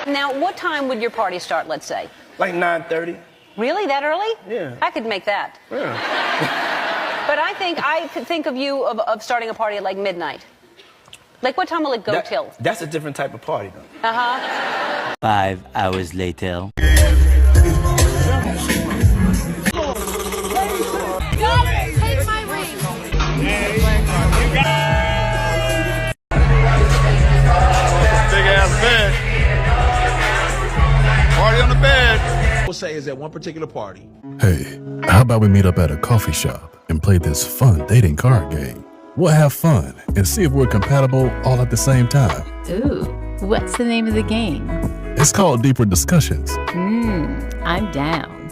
Now, what time would your party start, let's say? Like 9:30. Really? That early? Yeah. I could make that. Yeah. But I could think of you of starting a party at like midnight. Like, what time will it go till? That's a different type of party, though. Uh-huh. 5 hours later. Take my ring. Big ass bed. Party on the bed. We'll say is at one particular party. Hey, how about we meet up at a coffee shop and play this fun dating card game? We'll have fun and see if we're compatible all at the same time. Ooh, what's the name of the game? It's called Deeper Discussions. I'm down.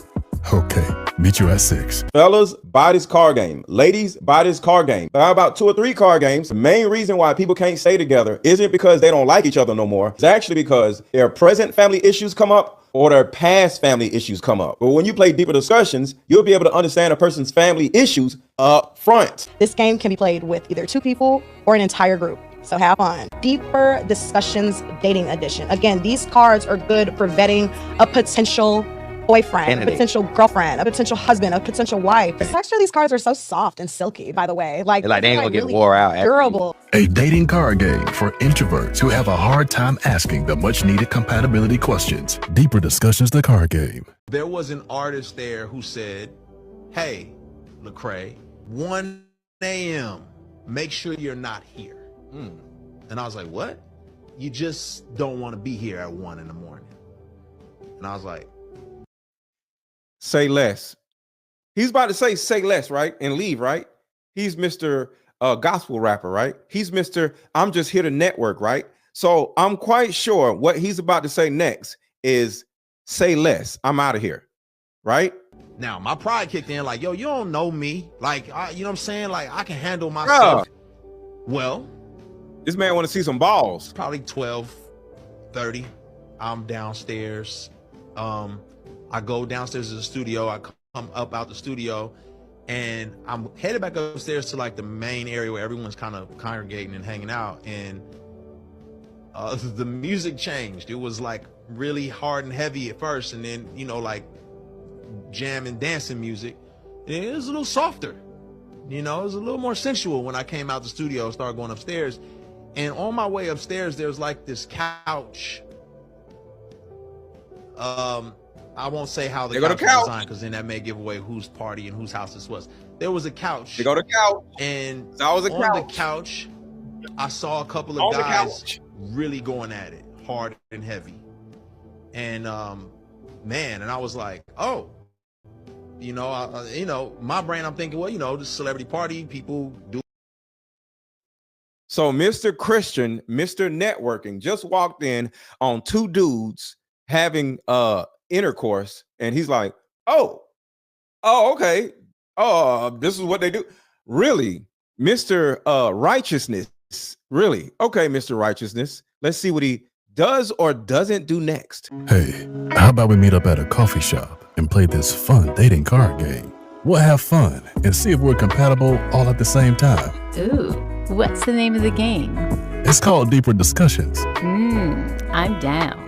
Okay, meet you at 6. Fellas, buy this card game. Ladies, buy this card game. Buy about 2 or 3 card games. The main reason why people can't stay together isn't because they don't like each other no more. It's actually because their present family issues come up or their past family issues come up. But when you play Deeper Discussions, you'll be able to understand a person's family issues up front. This game can be played with either 2 people or an entire group. So have fun. Deeper Discussions Dating Edition. Again, these cards are good for vetting a potential boyfriend, a potential girlfriend, a potential husband, a potential wife. The texture of these cards are so soft and silky, by the way. Like they ain't gonna get really wore out. Durable. A dating card game for introverts who have a hard time asking the much needed compatibility questions. Deeper Discussions, the card game. There was an artist there who said, "Hey, Lecrae, 1 a.m. Make sure you're not here." And I was like, "What? You just don't want to be here at 1 in the morning?" And I was like, Say less. He's about to say less, right? And leave, right? He's Mr. Gospel rapper, right? He's Mr. I'm just here to network, right? So I'm quite sure what he's about to say next is say less. I'm out of here, right? now my pride kicked in like, yo, you don't know me. Like, you know what I'm saying? Like, I can handle myself. Well, this man want to see some balls. Probably 12:30. I'm downstairs. I go downstairs to the studio. I come up out the studio, and I'm headed back upstairs to like the main area where everyone's kind of congregating and hanging out. And the music changed. It was like really hard and heavy at first, and then, you know, like jam and dancing music. And it was a little softer. You know, it was a little more sensual when I came out the studio and started going upstairs. And on my way upstairs, there's like this couch. I won't say how the couch was designed, because then that may give away whose party and whose house this was. There was a couch. They go to couch. And on the couch, I saw a couple of guys really going at it, hard and heavy. And man, and I was like, oh, you know, my brain, I'm thinking, well, you know, this celebrity party, people do. So Mr. Christian, Mr. Networking, just walked in on two dudes having intercourse, and he's like, oh, okay. This is what they do. Really? Mr. Righteousness. Really? Okay, Mr. Righteousness. Let's see what he does or doesn't do next. Hey, how about we meet up at a coffee shop and play this fun dating card game? We'll have fun and see if we're compatible all at the same time. Ooh, what's the name of the game? It's called Deeper Discussions. I'm down.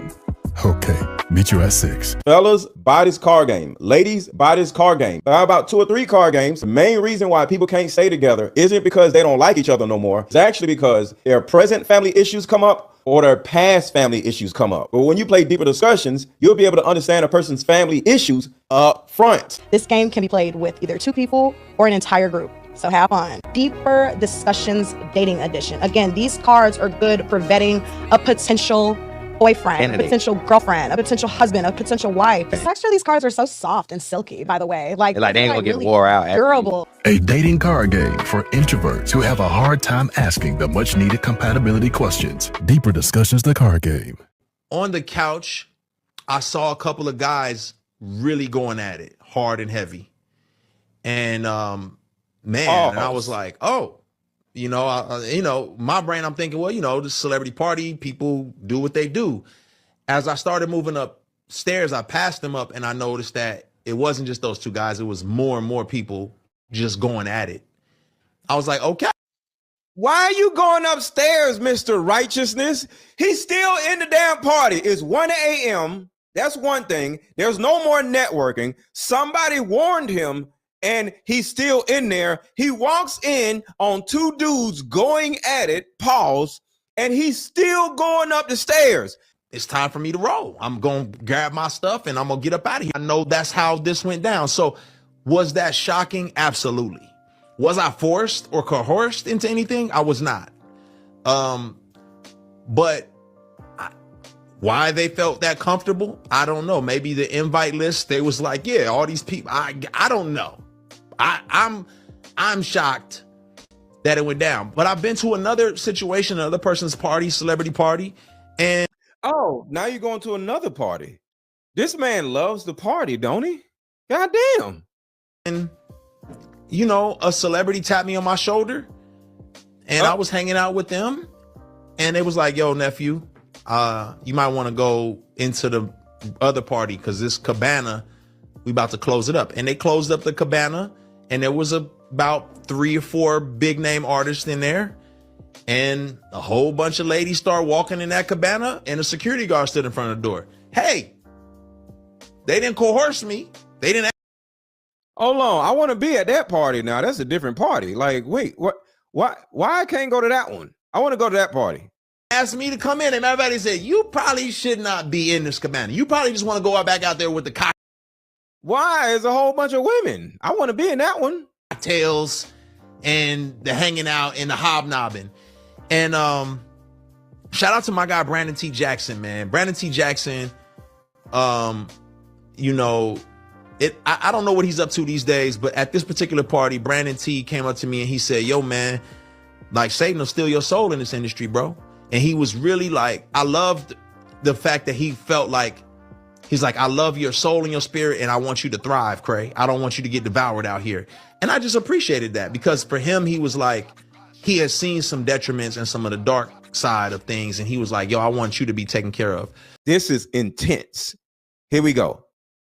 Okay, meet you at 6. Fellas, buy this card game. Ladies, buy this card game. Buy about 2 or 3 card games. The main reason why people can't stay together isn't because they don't like each other no more. It's actually because their present family issues come up or their past family issues come up. But when you play Deeper Discussions, you'll be able to understand a person's family issues up front. This game can be played with either 2 people or an entire group. So have fun. Deeper Discussions Dating Edition. Again, these cards are good for vetting a potential boyfriend, a potential girlfriend, a potential husband, a potential wife. The texture of these cards are so soft and silky, by the way. Like they ain't gonna get really wore out. Durable. A dating card game for introverts who have a hard time asking the much needed compatibility questions. Deeper Discussions, the card game. On the couch, I saw a couple of guys really going at it, hard and heavy. And man, and I was like, oh, you know, my brain, I'm thinking, well, you know, this celebrity party, people do what they do. As I started moving upstairs, I passed them up, and I noticed that it wasn't just those 2 guys. It was more and more people just going at it. I was like, okay. Why are you going upstairs, Mr. Righteousness? He's still in the damn party. It's 1 a.m. That's one thing. There's no more networking. Somebody warned him, and he's still in there. He walks in on two dudes going at it, pause, and he's still going up the stairs. It's time for me to roll. I'm going to grab my stuff and I'm going to get up out of here. I know that's how this went down. So was that shocking? Absolutely. Was I forced or coerced into anything? I was not. But why they felt that comfortable, I don't know. Maybe the invite list, they was like, yeah, all these people. I don't know. I'm shocked that it went down. But I've been to another situation, another person's party, celebrity party, and oh, now you're going to another party. This man loves the party, don't he? God damn. And you know, a celebrity tapped me on my shoulder, and I was hanging out with them, and they was like, yo, nephew, you might want to go into the other party because this cabana, we about to close it up. And they closed up the cabana, and there was about 3 or 4 big name artists in there, and a whole bunch of ladies start walking in that cabana, and a security guard stood in front of the door. Hey, they didn't coerce me. They didn't. Hold on, I want to be at that party now. That's a different party. Like, wait, what? Why I can't go to that one? I want to go to that party. Asked me to come in, and everybody said, you probably should not be in this cabana. You probably just want to go back out there with the Why? There's a whole bunch of women. I want to be in that one. cocktails and the hanging out and the hobnobbing. And shout out to my guy Brandon T. Jackson, man. Brandon T. Jackson, you know, I don't know what he's up to these days, but at this particular party, Brandon T came up to me and he said, yo, man, like Satan will steal your soul in this industry, bro. And he was really like, I loved the fact that he felt like, he's like, I love your soul and your spirit, and I want you to thrive, Cray. I don't want you to get devoured out here. And I just appreciated that, because for him, he was like, he has seen some detriments and some of the dark side of things. And he was like, yo, I want you to be taken care of. This is intense. Here we go.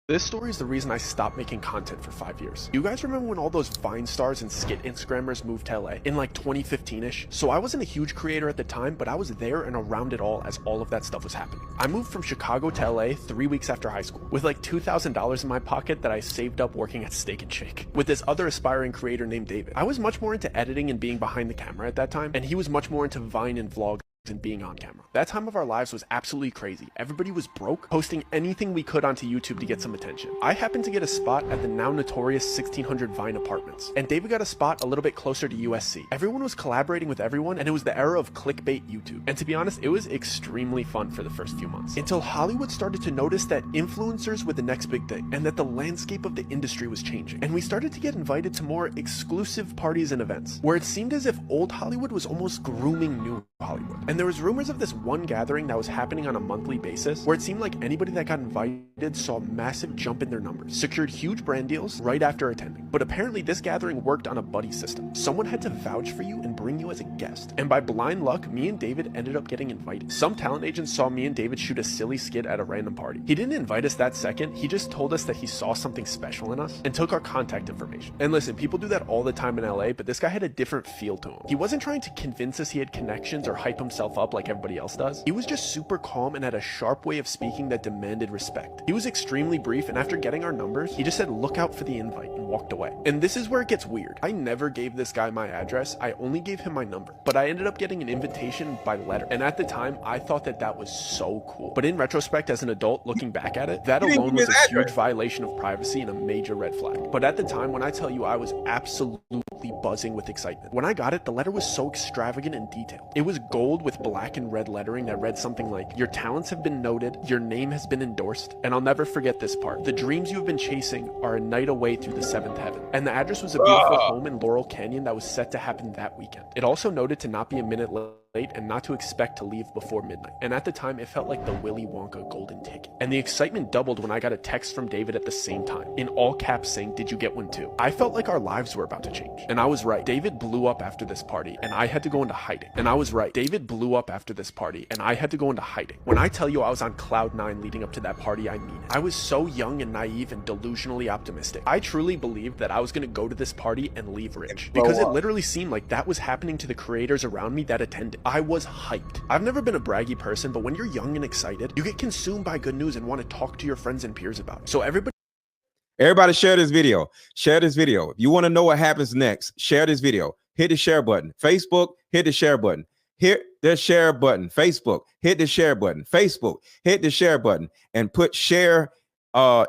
This story is the reason I stopped making content for 5 years. You guys remember when all those Vine stars and skit Instagrammers moved to LA in like 2015-ish? So I wasn't a huge creator at the time, but I was there and around it all as all of that stuff was happening. I moved from Chicago to LA 3 weeks after high school with like $2,000 in my pocket that I saved up working at Steak and Shake with this other aspiring creator named David. I was much more into editing and being behind the camera at that time, and he was much more into Vine and vlog and being on camera. That time of our lives was absolutely crazy. Everybody was broke, posting anything we could onto YouTube to get some attention. I happened to get a spot at the now notorious 1600 Vine Apartments, and David got a spot a little bit closer to USC. Everyone was collaborating with everyone, and it was the era of clickbait YouTube. And to be honest, it was extremely fun for the first few months, until Hollywood started to notice that influencers were the next big thing, and that the landscape of the industry was changing. And we started to get invited to more exclusive parties and events, where it seemed as if old Hollywood was almost grooming new Hollywood. And there was rumors of this one gathering that was happening on a monthly basis, where it seemed like anybody that got invited saw a massive jump in their numbers, secured huge brand deals right after attending. But apparently this gathering worked on a buddy system. Someone had to vouch for you and bring you as a guest. And by blind luck, me and David ended up getting invited. Some talent agents saw me and David shoot a silly skit at a random party. He didn't invite us that second, he just told us that he saw something special in us and took our contact information. And listen, people do that all the time in LA, but this guy had a different feel to him. He wasn't trying to convince us he had connections or hype himself up like everybody else does. He was just super calm and had a sharp way of speaking that demanded respect. He was extremely brief, and after getting our numbers, he just said, look out for the invite, and walked away. And this is where it gets weird. I never gave this guy my address, I only gave him my number, but I ended up getting an invitation by letter. And at the time, I thought that that was so cool. But in retrospect, as an adult looking back at it, that alone was a huge violation of privacy and a major red flag. But at the time, when I tell you, I was absolutely buzzing with excitement. When I got it, the letter was so extravagant and detailed. It was gold with black and red lettering that read something like, your talents have been noted, your name has been endorsed, and I'll never forget this part. The dreams you have been chasing are a night away through the 7th heaven. And the address was a beautiful home in Laurel Canyon that was set to happen that weekend. It also noted to not be a minute late and not to expect to leave before midnight. And at the time, it felt like the Willy Wonka golden ticket. And the excitement doubled when I got a text from David at the same time, in all caps saying, "Did you get one too?" I felt like our lives were about to change. And I was right. David blew up after this party, and I had to go into hiding. And I was right. David blew up after this party, and I had to go into hiding. When I tell you I was on cloud 9 leading up to that party, I mean it. I was so young and naive and delusionally optimistic. I truly believed that I was going to go to this party and leave rich, because it literally seemed like that was happening to the creators around me that attended. I was hyped. I've never been a braggy person, but when you're young and excited, you get consumed by good news and want to talk to your friends and peers about it. So Everybody share this video. Share this video. If you want to know what happens next, share this video. Hit the share button. Facebook, hit the share button. Hit the share button. Facebook, hit the share button. Facebook, hit the share button and put share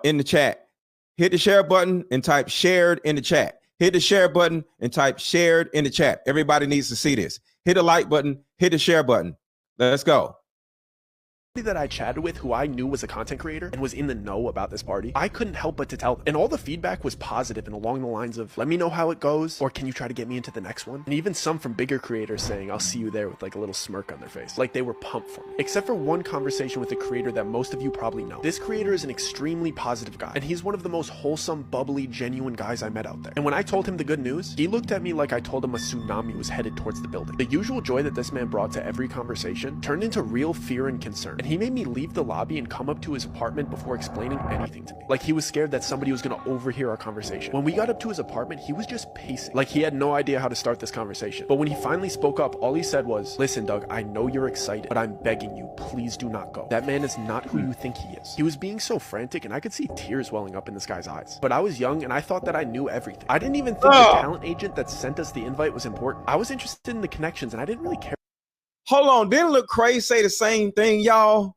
in the chat. Hit the share button and type shared in the chat. Hit the share button and type shared in the chat. Everybody needs to see this. Hit the like button, hit the share button. Let's go. that I chatted with who I knew was a content creator and was in the know about this party, I couldn't help but to tell them. And all the feedback was positive and along the lines of, let me know how it goes, or can you try to get me into the next one? And even some from bigger creators saying, I'll see you there, with like a little smirk on their face. Like they were pumped for me. Except for one conversation with a creator that most of you probably know. This creator is an extremely positive guy, and he's one of the most wholesome, bubbly, genuine guys I met out there. And when I told him the good news, he looked at me like I told him a tsunami was headed towards the building. The usual joy that this man brought to every conversation turned into real fear and concern. And he made me leave the lobby and come up to his apartment before explaining anything to me. Like he was scared that somebody was gonna overhear our conversation. When we got up to his apartment, he was just pacing. Like he had no idea how to start this conversation. But when he finally spoke up, all he said was, listen, Doug, I know you're excited, but I'm begging you, please do not go. That man is not who you think he is. He was being so frantic, and I could see tears welling up in this guy's eyes. But I was young, and I thought that I knew everything. I didn't even think the talent agent that sent us the invite was important. I was interested in the connections, and I didn't really care. Hold on, didn't Lecrae say the same thing, y'all?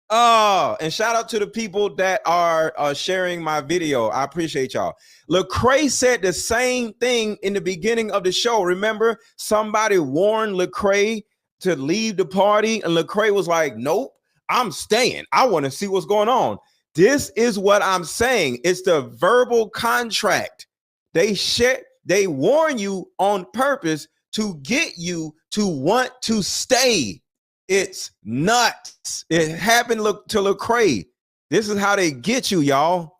And shout out to the people that are sharing my video. I appreciate y'all. Lecrae said the same thing in the beginning of the show. Remember, somebody warned Lecrae to leave the party, and Lecrae was like, nope, I'm staying. I want to see what's going on. This is what I'm saying. It's the verbal contract. They warn you on purpose to get you to want to stay. It's nuts. It happened to Lecrae. This is how they get you, y'all.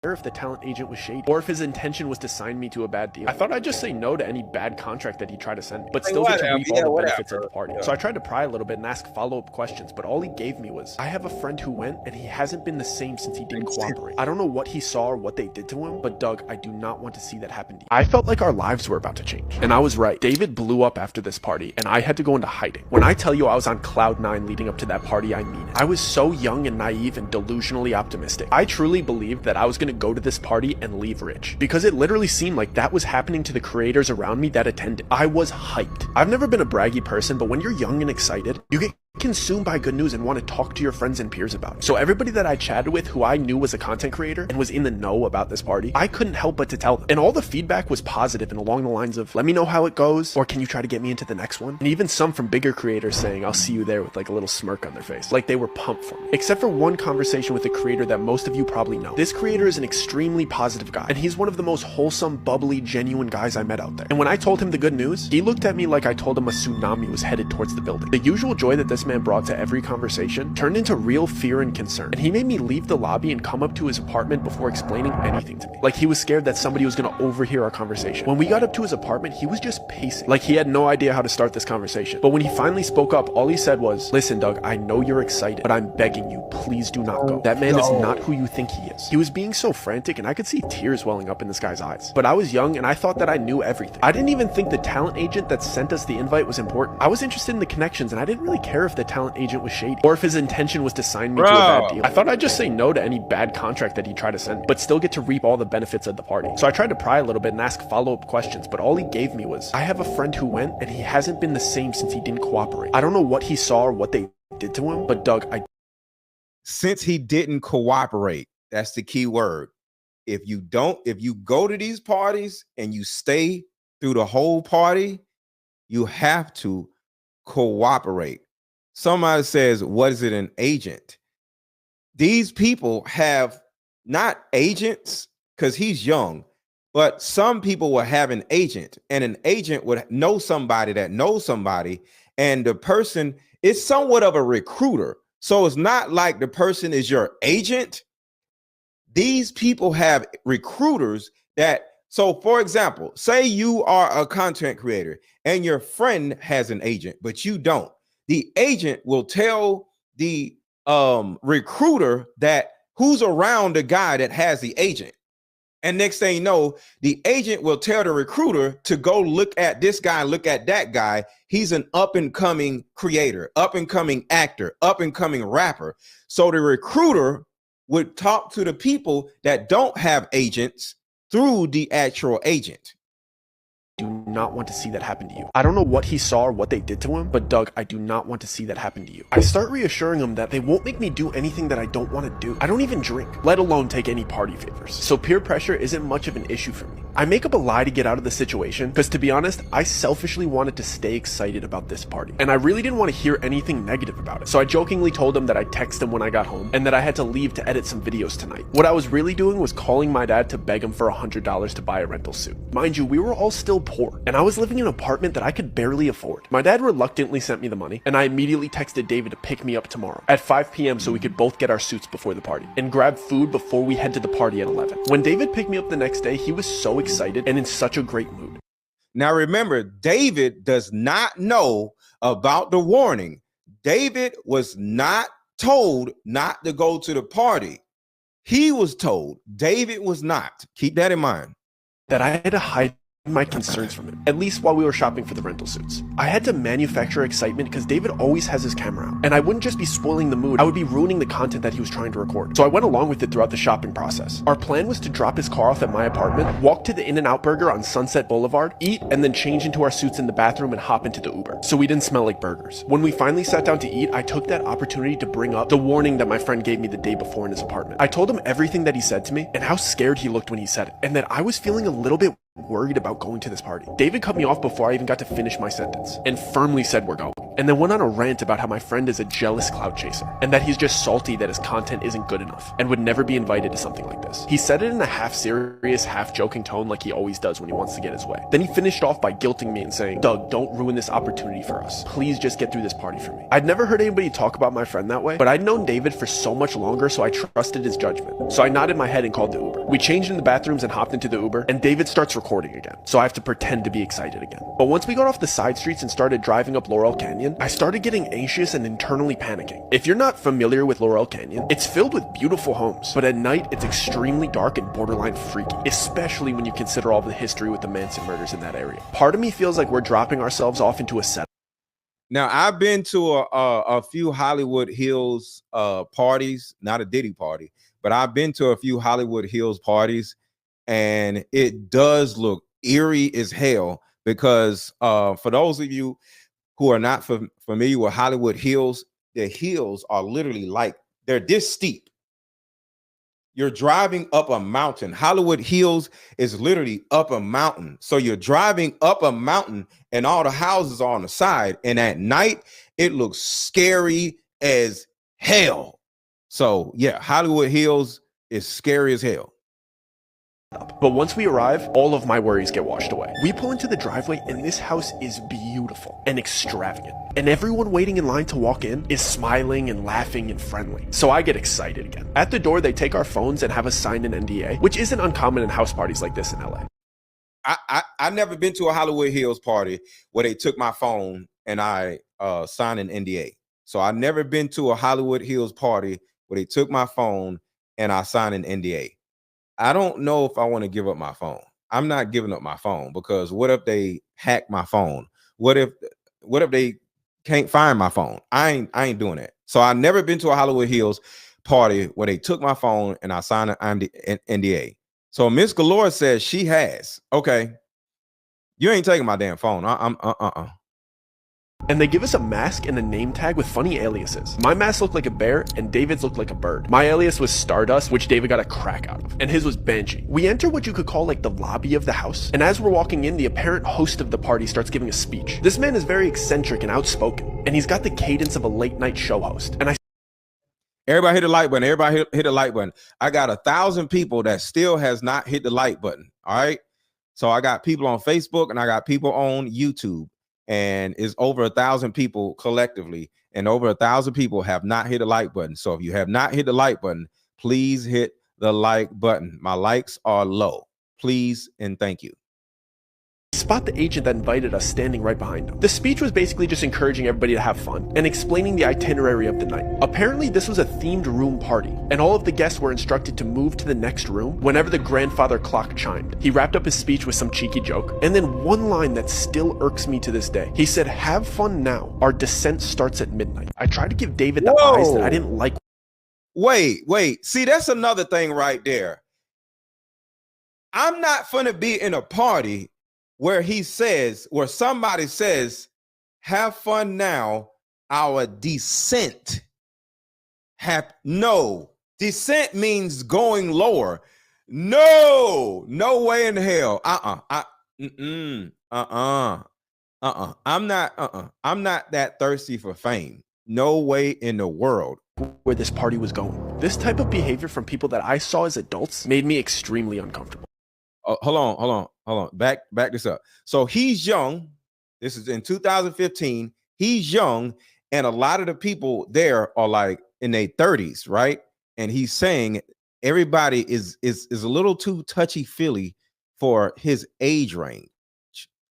If the talent agent was shady, or if his intention was to sign me to a bad deal. I thought I'd just say no to any bad contract that he tried to send me, but still get to reap all the benefits of the party. So I tried to pry a little bit and ask follow-up questions, but all he gave me was, I have a friend who went, and he hasn't been the same since he didn't cooperate. I don't know what he saw or what they did to him, but Doug, I do not want to see that happen to you. I felt like our lives were about to change, and I was right. David blew up after this party, and I had to go into hiding. When I tell you I was on cloud 9 leading up to that party, I mean it. I was so young and naive and delusionally optimistic. I truly believed that I was going to go to this party and leave rich, because it literally seemed like that was happening to the creators around me that attended. I was hyped. I've never been a braggy person, but when you're young and excited, you get consumed by good news and want to talk to your friends and peers about it. So everybody that I chatted with who I knew was a content creator and was in the know about this party, I couldn't help but to tell them. And all the feedback was positive and along the lines of, let me know how it goes, or can you try to get me into the next one? And even some from bigger creators saying, I'll see you there, with like a little smirk on their face. Like they were pumped for me. Except for one conversation with a creator that most of you probably know. This creator is an extremely positive guy, and he's one of the most wholesome, bubbly, genuine guys I met out there. And when I told him the good news, he looked at me like I told him a tsunami was headed towards the building. The usual joy that this man brought to every conversation turned into real fear and concern. And he made me leave the lobby and come up to his apartment before explaining anything to me. Like he was scared that somebody was going to overhear our conversation. When we got up to his apartment, he was just pacing. Like he had no idea how to start this conversation. But when he finally spoke up, all he said was, listen, Doug, I know you're excited, but I'm begging you, please do not go. That man is not who you think he is. He was being so frantic, and I could see tears welling up in this guy's eyes. But I was young, and I thought that I knew everything. I didn't even think the talent agent that sent us the invite was important. I was interested in the connections, and I didn't really care if the talent agent was shady, or if his intention was to sign me to a bad deal. I thought I'd just say no to any bad contract that he tried to send me, but still get to reap all the benefits of the party. So I tried to pry a little bit and ask follow-up questions, but all he gave me was, I have a friend who went, and he hasn't been the same since he didn't cooperate. I don't know what he saw or what they did to him, but Doug, Since he didn't cooperate, that's the key word. If you go to these parties and you stay through the whole party, you have to cooperate. Somebody says, what is it, an agent? These people have not agents because he's young, but some people will have an agent, and an agent would know somebody that knows somebody, and the person is somewhat of a recruiter. So it's not like the person is your agent. These people have recruiters that, so for example, say you are a content creator and your friend has an agent, but you don't. The agent will tell the recruiter that who's around the guy that has the agent. And next thing you know, the agent will tell the recruiter to go look at this guy, look at that guy. He's an up and coming creator, up and coming actor, up and coming rapper. So the recruiter would talk to the people that don't have agents through the actual agent. Do not want to see that happen to you. I don't know what he saw or what they did to him, but Doug, I do not want to see that happen to you. I start reassuring him that they won't make me do anything that I don't want to do. I don't even drink, let alone take any party favors. So peer pressure isn't much of an issue for me. I make up a lie to get out of the situation because, to be honest, I selfishly wanted to stay excited about this party. And I really didn't want to hear anything negative about it. So I jokingly told him that I'd text him when I got home and that I had to leave to edit some videos tonight. What I was really doing was calling my dad to beg him for $100 to buy a rental suit. Mind you, we were all still poor, and I was living in an apartment that I could barely afford. My dad reluctantly sent me the money, and I immediately texted David to pick me up tomorrow at 5 p.m. so we could both get our suits before the party and grab food before we head to the party at 11. When David picked me up the next day, he was so excited and in such a great mood. Now remember, David does not know about the warning. David was not told not to go to the party. He was told. David was not. Keep that in mind. That I had to hide my concerns from him, at least while we were shopping for the rental suits. I had to manufacture excitement because David always has his camera out, and I wouldn't just be spoiling the mood, I would be ruining the content that he was trying to record. So I went along with it throughout the shopping process. Our plan was to drop his car off at my apartment, walk to the In-N-Out Burger on Sunset Boulevard, eat, and then change into our suits in the bathroom and hop into the Uber, so we didn't smell like burgers. When we finally sat down to eat, I took that opportunity to bring up the warning that my friend gave me the day before in his apartment. I told him everything that he said to me and how scared he looked when he said it, and that I was feeling a little bit worried about going to this party. David cut me off before I even got to finish my sentence and firmly said we're going, and then went on a rant about how my friend is a jealous clout chaser and that he's just salty that his content isn't good enough and would never be invited to something like this. He said it in a half serious, half joking tone like he always does when he wants to get his way. Then he finished off by guilting me and saying, Doug, don't ruin this opportunity for us. Please just get through this party for me. I'd never heard anybody talk about my friend that way, but I'd known David for so much longer, so I trusted his judgment. So I nodded my head and called the Uber. We changed in the bathrooms and hopped into the Uber, and David starts recording again. So I have to pretend to be excited again. But once we got off the side streets and started driving up Laurel Canyon, I started getting anxious and internally panicking. If you're not familiar with Laurel Canyon, it's filled with beautiful homes, but at night it's extremely dark and borderline freaky, especially when you consider all the history with the Manson murders in that area. Part of me feels like we're dropping ourselves off into a setup. Now, I've been to a few Hollywood Hills parties, not a Diddy party, but I've been to a few Hollywood Hills parties, and it does look eerie as hell because for those of you who are not familiar with Hollywood Hills, the hills are literally like, they're this steep. You're driving up a mountain. Hollywood Hills is literally up a mountain. So you're driving up a mountain and all the houses are on the side. And at night, it looks scary as hell. So yeah, Hollywood Hills is scary as hell. But once we arrive, all of my worries get washed away. We pull into the driveway and this house is beautiful and extravagant. And everyone waiting in line to walk in is smiling and laughing and friendly. So I get excited again. At the door, they take our phones and have us sign an NDA, which isn't uncommon in house parties like this in LA. I never been to a Hollywood Hills party where they took my phone and I signed an NDA. So I've never been to a Hollywood Hills party where they took my phone and I signed an NDA. I don't know if I want to give up my phone. I'm not giving up my phone because what if they hack my phone? What if they can't find my phone? I ain't doing that. So I've never been to a Hollywood Hills party where they took my phone and I signed an NDA. So Miss Galore says she has. Okay, you ain't taking my damn phone. And they give us a mask and a name tag with funny aliases. My mask looked like a bear and David's looked like a bird. My alias was Stardust, which David got a crack out of, and his was Banshee. We enter what you could call like the lobby of the house, and as we're walking in, the apparent host of the party starts giving a speech. This man is very eccentric and outspoken, and he's got the cadence of a late night show host. And Everybody hit the like button. Everybody hit the like button. I got 1,000 people that still has not hit the like button. All right. So I got people on Facebook and I got people on YouTube. and it's over 1,000 people collectively, and over 1,000 people have not hit the like button. So if you have not hit the like button, please hit the like button. My likes are low. Please and thank you. Spot the agent that invited us standing right behind him. The speech was basically just encouraging everybody to have fun and explaining the itinerary of the night. Apparently this was a themed room party, and all of the guests were instructed to move to the next room whenever the grandfather clock chimed. He wrapped up his speech with some cheeky joke, and then one line that still irks me to this day. He said, "Have fun now. Our descent starts at midnight." I tried to give David the eyes that I didn't like. Wait. See, that's another thing right there. I'm not finna be in a party where somebody says, "Have fun now, our descent." No, descent means going lower. No way in hell. I'm not that thirsty for fame. No way in the world. Where this party was going. This type of behavior from people that I saw as adults made me extremely uncomfortable. Oh, hold on. Back this up. So he's young. This is in 2015. He's young, and a lot of the people there are like in their 30s, right? And he's saying everybody is a little too touchy-feely for his age range.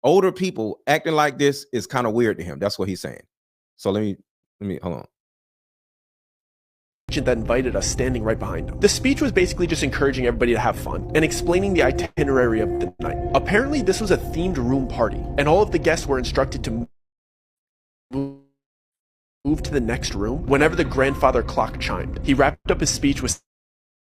Older people acting like this is kind of weird to him. That's what he's saying. So let me hold on. That invited us standing right behind him. The speech was basically just encouraging everybody to have fun and explaining the itinerary of the night. Apparently this was a themed room party, and all of the guests were instructed to move to the next room whenever the grandfather clock chimed. He wrapped up his speech with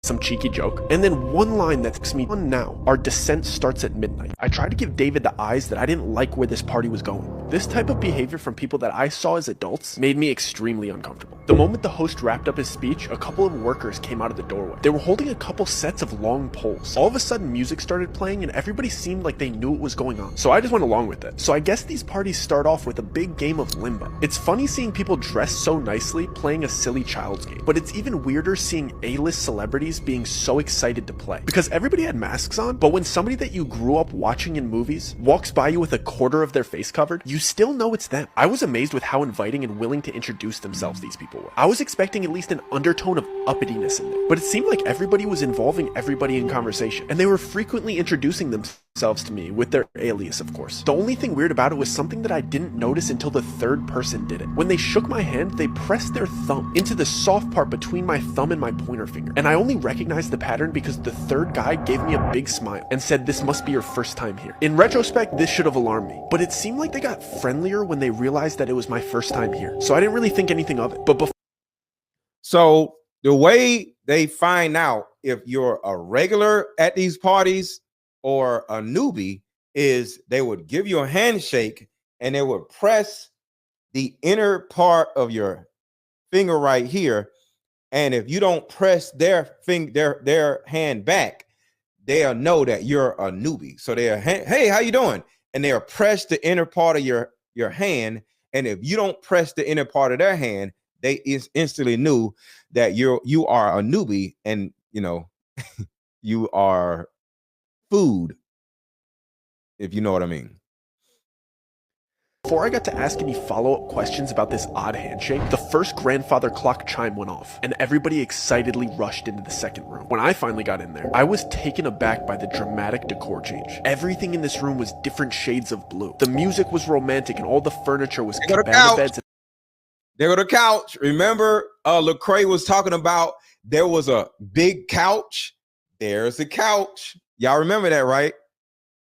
some cheeky joke, and then one line that makes me fun now. Our descent starts at midnight. I tried to give David the eyes that I didn't like where this party was going. This type of behavior from people that I saw as adults made me extremely uncomfortable. The moment the host wrapped up his speech, a couple of workers came out of the doorway. They were holding a couple sets of long poles. All of a sudden music started playing and everybody seemed like they knew what was going on. So I just went along with it. So I guess these parties start off with a big game of limbo. It's funny seeing people dressed so nicely playing a silly child's game, but it's even weirder seeing A-list celebrities being so excited to play. Because everybody had masks on, but when somebody that you grew up watching in movies walks by you with a quarter of their face covered, you still know it's them. I was amazed with how inviting and willing to introduce themselves these people were. I was expecting at least an undertone of uppityness in there, but it seemed like everybody was involving everybody in conversation, and they were frequently introducing themselves to me with their alias, of course. The only thing weird about it was something that I didn't notice until the third person did it. When they shook my hand, they pressed their thumb into the soft part between my thumb and my pointer finger, and I only recognized the pattern because the third guy gave me a big smile and said, "This must be your first time here." In retrospect, this should have alarmed me, but it seemed like they got friendlier when they realized that it was my first time here, so I didn't really think anything of it. But before, so the way they find out if you're a regular at these parties or a newbie is they would give you a handshake and they would press the inner part of your finger right here. And if you don't press their hand back, they'll know that you're a newbie. So they're, "Hey, how you doing?" And they'll press the inner part of your hand. And if you don't press the inner part of their hand, they instantly knew that you are a newbie, and you are food, if you know what I mean. Before I got to ask any follow-up questions about this odd handshake, the first grandfather clock chime went off, and everybody excitedly rushed into the second room. When I finally got in there, I was taken aback by the dramatic decor change. Everything in this room was different shades of blue. The music was romantic, and all the furniture was cabana beds. There go the couch. Remember, Lecrae was talking about there was a big couch. There's the couch. Y'all remember that, right?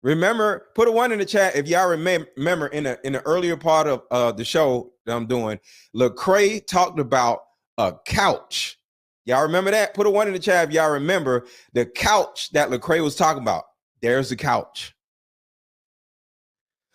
Remember, put a 1 in the chat if y'all remember in the earlier part of the show that I'm doing, Lecrae talked about a couch. Y'all remember that? Put a 1 in the chat if y'all remember the couch that Lecrae was talking about. There's the couch.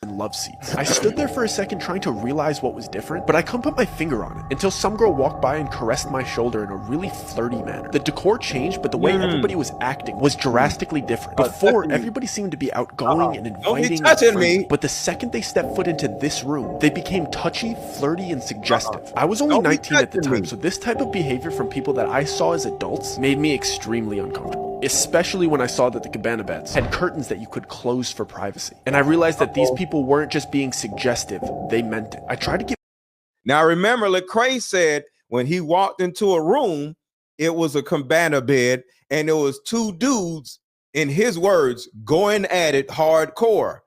And love seats. I stood there for a second trying to realize what was different, but I couldn't put my finger on it until some girl walked by and caressed my shoulder in a really flirty manner. The decor changed, but the way everybody was acting was drastically different. Before, everybody seemed to be outgoing and inviting. Don't be touching me. But the second they stepped foot into this room, they became touchy, flirty, and suggestive. I was only 19 at the time, so this type of behavior from people that I saw as adults made me extremely uncomfortable. especially when I saw that the cabana beds had curtains that you could close for privacy. And I realized that these people weren't just being suggestive, they meant it. I tried to get... Now remember, Lecrae said when he walked into a room, it was a cabana bed and there was two dudes, in his words, going at it hardcore.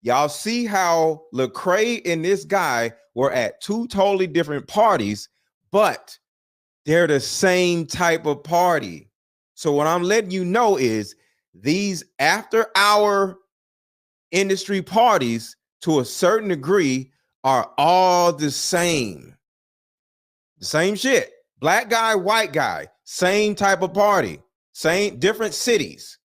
Y'all see how Lecrae and this guy were at two totally different parties, but they're the same type of party. So what I'm letting you know is these after hour industry parties to a certain degree are all the same. The same shit. Black guy, white guy, same type of party, same different cities.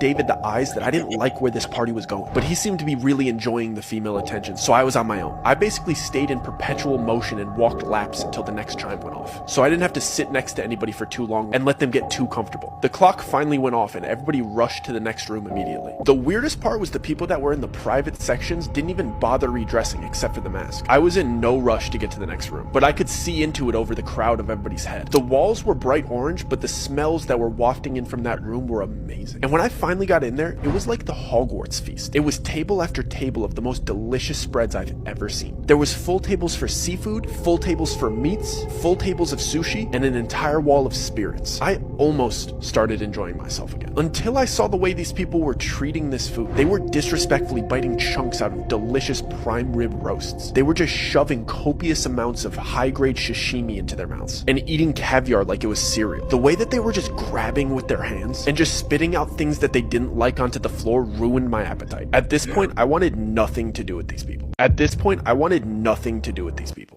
David the eyes that I didn't like where this party was going, but he seemed to be really enjoying the female attention, so I was on my own. I basically stayed in perpetual motion and walked laps until the next chime went off, so I didn't have to sit next to anybody for too long and let them get too comfortable. The clock finally went off and everybody rushed to the next room immediately. The weirdest part was the people that were in the private sections didn't even bother redressing except for the mask. I was in no rush to get to the next room, but I could see into it over the crowd of everybody's head. The walls were bright orange, but the smells that were wafting in from that room were amazing. And when I finally got in there, it was like the Hogwarts feast. It was table after table of the most delicious spreads I've ever seen. There was full tables for seafood, full tables for meats, full tables of sushi, and an entire wall of spirits. I almost started enjoying myself again, until I saw the way these people were treating this food. They were disrespectfully biting chunks out of delicious prime rib roasts. They were just shoving copious amounts of high-grade sashimi into their mouths and eating caviar like it was cereal. The way that they were just grabbing with their hands and just spitting out things that they didn't like onto the floor ruined my appetite. At this point, I wanted nothing to do with these people.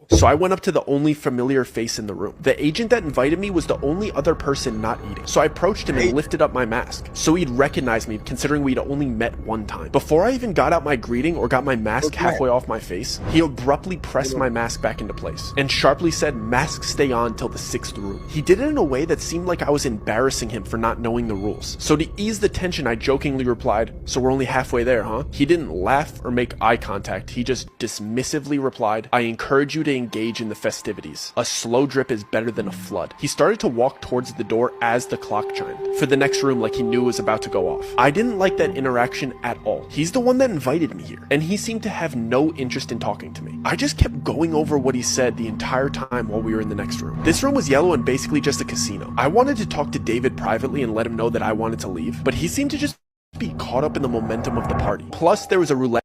So I went up to the only familiar face in the room. The agent that invited me was the only other person not eating. So I approached him and lifted up my mask, so he'd recognize me considering we'd only met one time. Before I even got out my greeting or got my mask halfway off my face, he abruptly pressed my mask back into place and sharply said, "Mask stay on till the 6th room." He did it in a way that seemed like I was embarrassing him for not knowing the rules. So to ease the tension, I jokingly replied, "So we're only halfway there, huh?" He didn't laugh or make eye contact. He just dismissively replied, "I encourage you to engage in the festivities. A slow drip is better than a flood." He started to walk towards the door as the clock chimed for the next room, like he knew it was about to go off. I didn't like that interaction at all. He's the one that invited me here, and he seemed to have no interest in talking to me. I just kept going over what he said the entire time while we were in the next room. This room was yellow and basically just a casino. I wanted to talk to David privately and let him know that I wanted to leave, but he seemed to just be caught up in the momentum of the party. Plus, there was a roulette.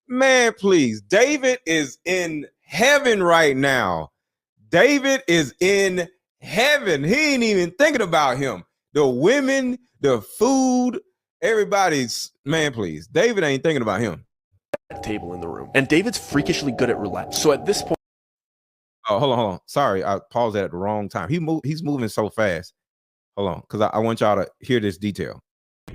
Man, please. David is in heaven right now. David is in heaven. He ain't even thinking about him. The women, the food, everybody's, man, please. David ain't thinking about him. Table in the room. And David's freakishly good at roulette. So at this point... Oh, hold on. Sorry, I paused that at the wrong time. He's moving so fast. Hold on, because I want y'all to hear this detail.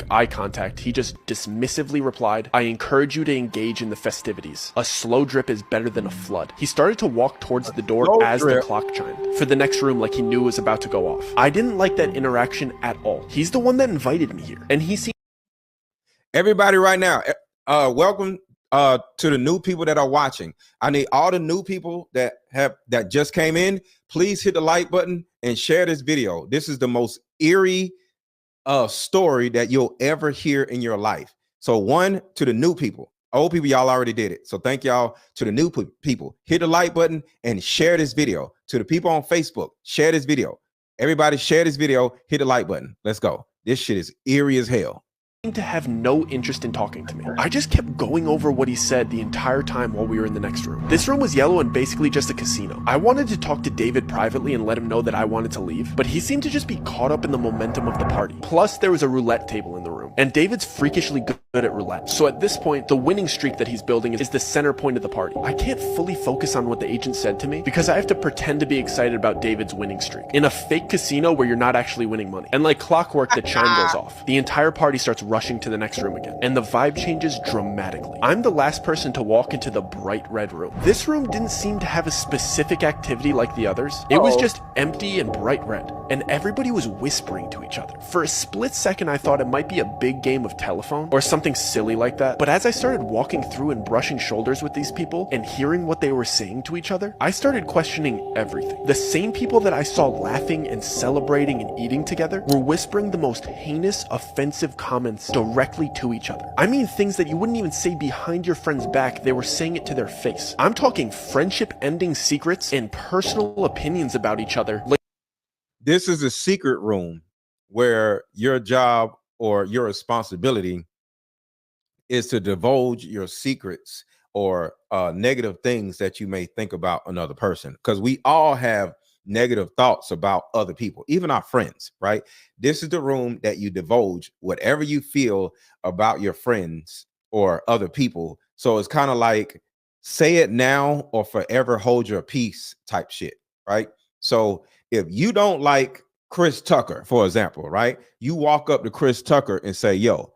Eye contact, he just dismissively replied, "I encourage you to engage in the festivities. A slow drip is better than a flood." He started to walk towards the door as the clock chimed for the next room, like he knew it was about to go off. I didn't like that interaction at all. He's the one that invited me here, and he seemed... Everybody right now, welcome to the new people that are watching. I need all the new people that just came in. Please hit the like button and share this video. This is the most eerie story that you'll ever hear in your life. So one, to the new people. Old people, y'all already did it. So thank y'all. To the new people, hit the like button and share this video. To the people on Facebook, share this video. Everybody share this video, hit the like button. Let's go. This shit is eerie as hell. To have no interest in talking to me. I just kept going over what he said the entire time while we were in the next room. This room was yellow and basically just a casino. I wanted to talk to David privately and let him know that I wanted to leave, but he seemed to just be caught up in the momentum of the party. Plus, there was a roulette table in the room, and David's freakishly good at roulette. So at this point, the winning streak that he's building is the center point of the party. I can't fully focus on what the agent said to me because I have to pretend to be excited about David's winning streak in a fake casino where you're not actually winning money. And like clockwork, the chime goes off. The entire party starts rushing to the next room again, and the vibe changes dramatically. I'm the last person to walk into the bright red room. This room didn't seem to have a specific activity like the others. It was just empty and bright red. and everybody was whispering to each other. For a split second, I thought it might be a big game of telephone or something silly like that, but as I started walking through and brushing shoulders with these people and hearing what they were saying to each other, I started questioning everything. The same people that I saw laughing and celebrating and eating together were whispering the most heinous, offensive comments directly to each other. I mean things that you wouldn't even say behind your friend's back, they were saying it to their face. I'm talking friendship-ending secrets and personal opinions about each other. This is a secret room where your job or your responsibility is to divulge your secrets or negative things that you may think about another person, because we all have negative thoughts about other people, even our friends, right? This is the room that you divulge whatever you feel about your friends or other people. So it's kind of like say it now or forever hold your peace type shit, right? So if you don't like Chris Tucker, for example, right? You walk up to Chris Tucker and say, yo,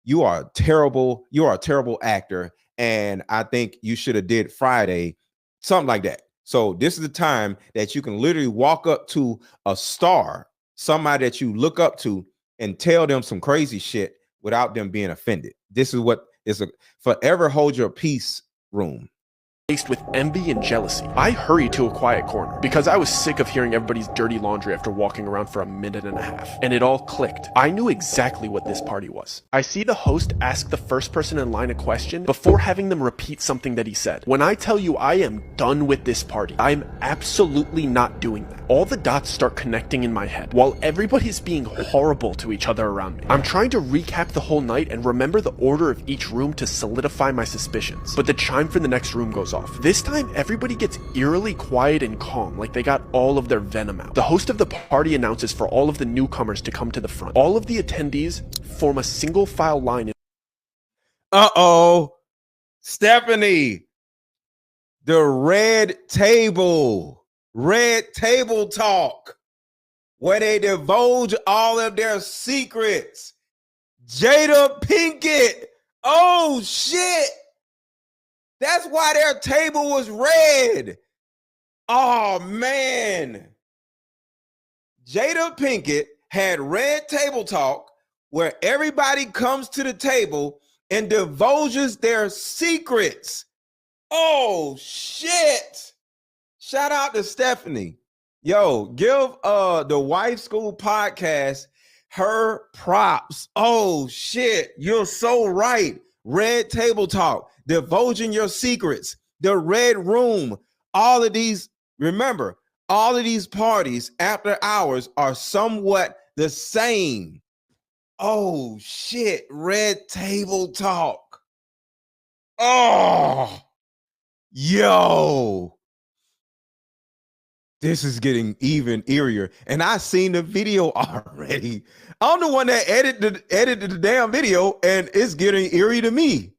you are a terrible actor, and I think you should have did Friday, something like that. So this is the time that you can literally walk up to a star, somebody that you look up to, and tell them some crazy shit without them being offended. This is what is a forever hold your peace room. Faced with envy and jealousy. I hurried to a quiet corner because I was sick of hearing everybody's dirty laundry after walking around for a minute and a half. And it all clicked. I knew exactly what this party was. I see the host ask the first person in line a question before having them repeat something that he said. When I tell you I am done with this party, I'm absolutely not doing that. All the dots start connecting in my head while everybody's being horrible to each other around me. I'm trying to recap the whole night and remember the order of each room to solidify my suspicions. But the chime for the next room goes off. This time, everybody gets eerily quiet and calm, like they got all of their venom out. The host of the party announces for all of the newcomers to come to the front. All of the attendees form a single file line. Uh-oh, Stephanie, the red table talk, where they divulge all of their secrets. Jada Pinkett, oh shit. That's why their table was red. Oh, man. Jada Pinkett had red table talk where everybody comes to the table and divulges their secrets. Oh, shit. Shout out to Stephanie. Yo, give the Wife School podcast her props. Oh, shit. You're so right. Red table talk. Divulging your secrets, the red room, all of these, remember, all of these parties after hours are somewhat the same. Oh shit, red table talk. Oh, yo. This is getting even eerier. And I seen the video already. I'm the one that edited the damn video, and it's getting eerie to me.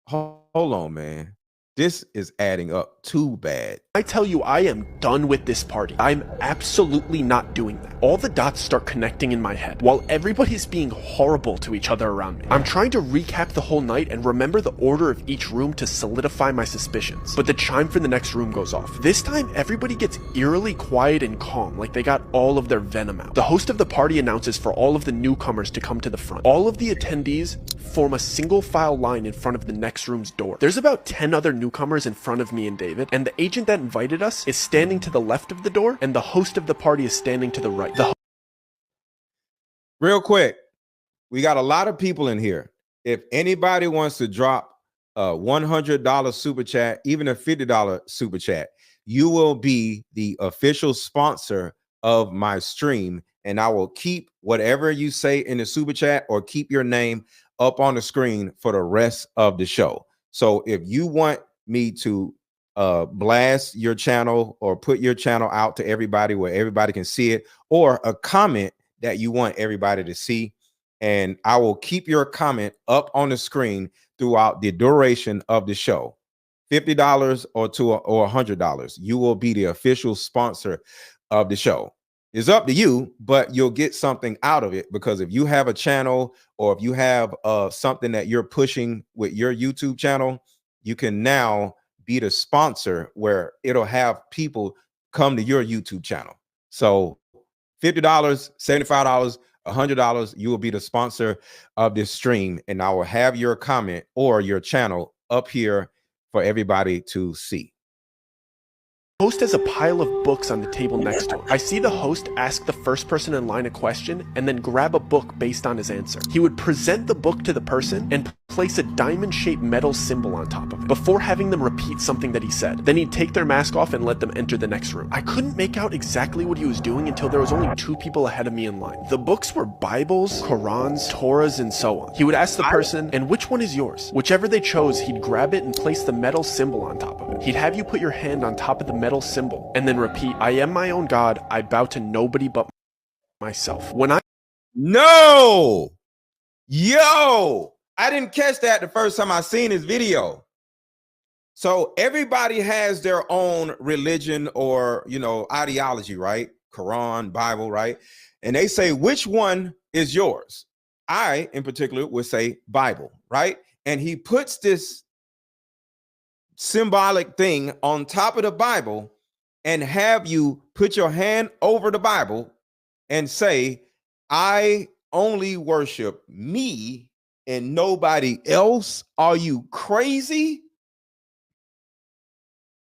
Hold on, man. This is adding up too bad. I tell you I am done with this party. I'm absolutely not doing that. All the dots start connecting in my head while everybody's being horrible to each other around me. I'm trying to recap the whole night and remember the order of each room to solidify my suspicions. But the chime for the next room goes off. This time, everybody gets eerily quiet and calm, like they got all of their venom out. The host of the party announces for all of the newcomers to come to the front. All of the attendees form a single file line in front of the next room's door. There's about 10 other newcomers in front of me and David, and the agent that invited us is standing to the left of the door, and the host of the party is standing to the right. Real quick, we got a lot of people in here. If anybody wants to drop a $100 super chat, even a $50 super chat, you will be the official sponsor of my stream, and I will keep whatever you say in the super chat or keep your name up on the screen for the rest of the show. So if you want me to blast your channel or put your channel out to everybody where everybody can see it, or a comment that you want everybody to see, and I will keep your comment up on the screen throughout the duration of the show. $50 or $100, you will be the official sponsor of the show. It's up to you, but you'll get something out of it, because if you have a channel or if you have something that you're pushing with your YouTube channel, you can now be the sponsor where it'll have people come to your YouTube channel. So $50, $75, $100, you will be the sponsor of this stream, and I will have your comment or your channel up here for everybody to see. Host has a pile of books on the table next to him. I see the host ask the first person in line a question and then grab a book based on his answer. He would present the book to the person and place a diamond-shaped metal symbol on top of it before having them repeat something that he said. Then he'd take their mask off and let them enter the next room. I couldn't make out exactly what he was doing until there was only 2 people ahead of me in line. The books were Bibles, Qurans, Torahs, and so on. He would ask the person, and which one is yours? Whichever they chose, he'd grab it and place the metal symbol on top of it. He'd have you put your hand on top of the metal symbol and then repeat, I am my own God, I bow to nobody but myself. No! Yo! I didn't catch that the first time I seen his video. So everybody has their own religion or, ideology, right? Quran, Bible, right? And they say, which one is yours? I, in particular, would say Bible, right? And he puts this symbolic thing on top of the Bible and have you put your hand over the Bible and say, I only worship me and nobody else. Are you crazy?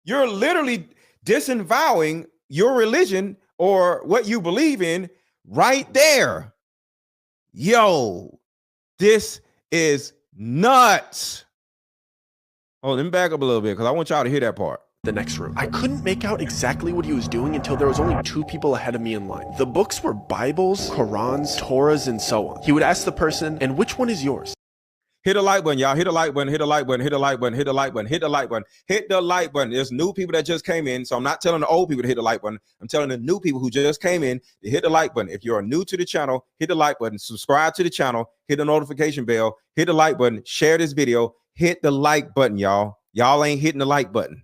You're literally disavowing your religion or what you believe in right there. Yo, this is nuts. Oh, let me back up a little bit because I want y'all to hear that part. The next room. I couldn't make out exactly what he was doing until there was only 2 people ahead of me in line. The books were Bibles, Qurans, Torahs, and so on. He would ask the person, and which one is yours? Hit the like button, y'all. Hit the like button, hit the like button, hit the like button, hit the like button, hit the like button, hit the like button. There's new people that just came in. So I'm not telling the old people to hit the like button. I'm telling the new people who just came in to hit the like button. If you're new to the channel, hit the like button, subscribe to the channel, hit the notification bell, hit the like button, share this video, hit the like button, y'all. Y'all ain't hitting the like button.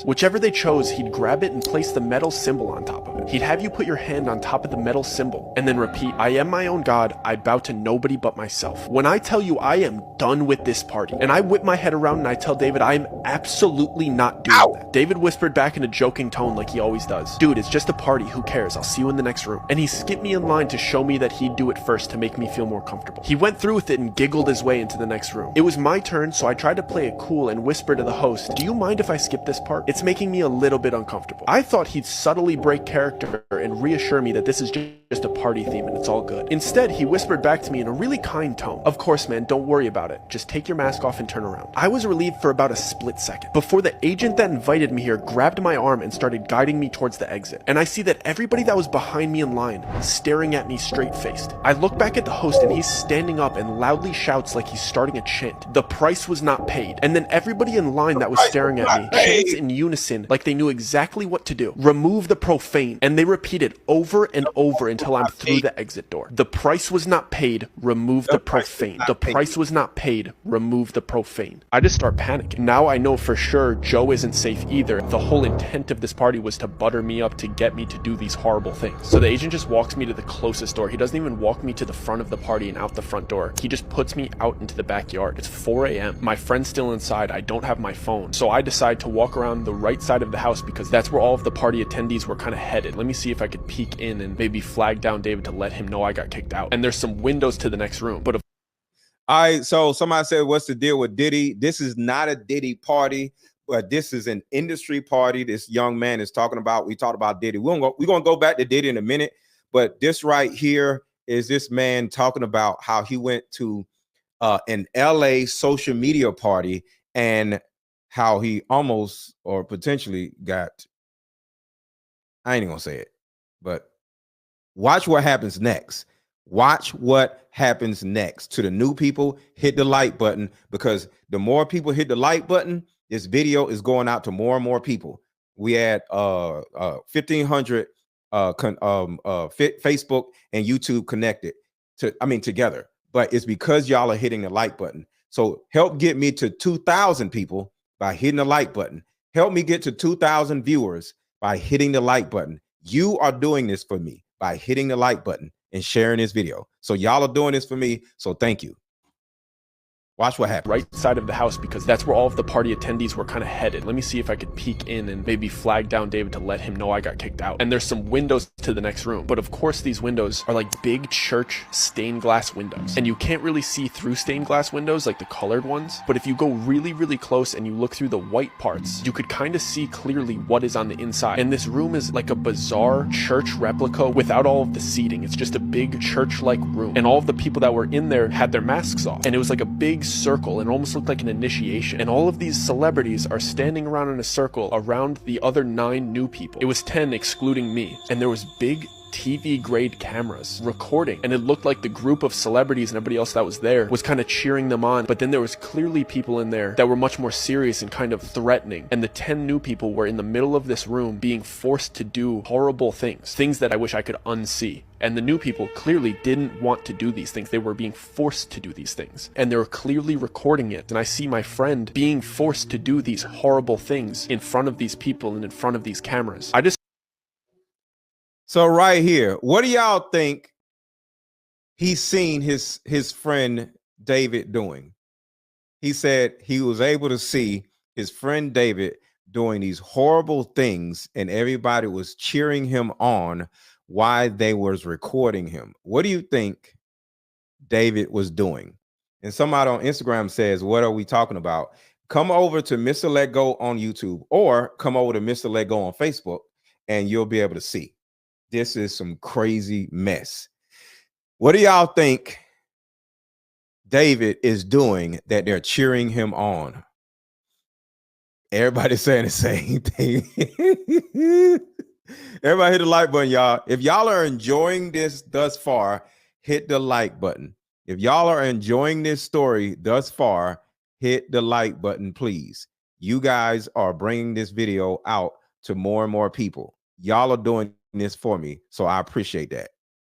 Whichever they chose, he'd grab it and place the metal symbol on top of it. He'd have you put your hand on top of the metal symbol and then repeat, I am my own God, I bow to nobody but myself. When I tell you I am done with this party, and I whip my head around and I tell David I am absolutely not doing that. David whispered back in a joking tone like he always does. Dude, it's just a party, who cares? I'll see you in the next room. And he skipped me in line to show me that he'd do it first to make me feel more comfortable. He went through with it and giggled his way into the next room. It was my turn, so I tried to play it cool and whisper to the host, do you mind if I skip this part? It's making me a little bit uncomfortable. I thought he'd subtly break character and reassure me that this is just a party theme and it's all good. Instead, he whispered back to me in a really kind tone, of course, man, don't worry about it. Just take your mask off and turn around. I was relieved for about a split second before the agent that invited me here grabbed my arm and started guiding me towards the exit. And I see that everybody that was behind me in line staring at me straight-faced. I look back at the host and he's standing up and loudly shouts like he's starting a chant. The price was not paid. And then everybody in line that was staring at me chants in unison like they knew exactly what to do. Remove the profane. And they repeated over and over until I'm through the exit door. The price was not paid. Remove the profane. The price was not paid. Remove the profane. I just start panicking. Now I know for sure Joe isn't safe either. The whole intent of this party was to butter me up to get me to do these horrible things. So the agent just walks me to the closest door. He doesn't even walk me to the front of the party and out the front door. He just puts me out into the backyard. It's 4 a.m. My friend's still inside. I don't have my phone. So I decide to walk around the right side of the house because that's where all of the party attendees were kind of headed. Let me see if I could peek in and maybe flag down David to let him know I got kicked out. And there's some windows to the next room. But all right, so somebody said, what's the deal with Diddy? This is not a Diddy party, but this is an industry party. This young man is talking about, we talked about Diddy. We're gonna go back to Diddy in a minute, but this right here is this man talking about how he went to an LA social media party and how he almost or potentially got, I ain't gonna say it, but watch what happens next. Watch what happens next. To the new people, hit the like button, because the more people hit the like button, this video is going out to more and more people. We had 1,500 Facebook and YouTube connected together, but it's because y'all are hitting the like button. So help get me to 2,000 people by hitting the like button. Help me get to 2,000 viewers by hitting the like button. You are doing this for me by hitting the like button and sharing this video. So y'all are doing this for me. So thank you. Watch what happens. right side of the house because that's where all of the party attendees were kind of headed. Let me see if I could peek in and maybe flag down David to let him know I got kicked out. And there's some windows to the next room. But of course, these windows are like big church stained glass windows. And you can't really see through stained glass windows like the colored ones. But if you go really, really close and you look through the white parts, you could kind of see clearly what is on the inside. And this room is like a bizarre church replica without all of the seating. It's just a big church-like room. And all of the people that were in there had their masks off. And it was like a big circle and almost looked like an initiation. And all of these celebrities are standing around in a circle around the other 9 new people. It was 10 excluding me. And there was big TV grade cameras recording, and it looked like the group of celebrities and everybody else that was there was kind of cheering them on. But then there was clearly people in there that were much more serious and kind of threatening, and the 10 new people were in the middle of this room being forced to do horrible things that I wish I could unsee. And the new people clearly didn't want to do these things. They were being forced to do these things. And they were clearly recording it. And I see my friend being forced to do these horrible things in front of these people and in front of these cameras. So right here, what do y'all think he's seen his friend David doing? He said he was able to see his friend David doing these horrible things, and everybody was cheering him on while they was recording him. What do you think David was doing? And somebody on Instagram says, what are we talking about? Come over to Mr. Let Go on YouTube, or come over to Mr. Let Go on Facebook, and you'll be able to see. This is some crazy mess. What do y'all think David is doing that they're cheering him on? Everybody's saying the same thing. Everybody hit the like button, y'all. If y'all are enjoying this thus far, hit the like button. If y'all are enjoying this story thus far, hit the like button, please. You guys are bringing this video out to more and more people. Y'all are doing this for me, so I appreciate that.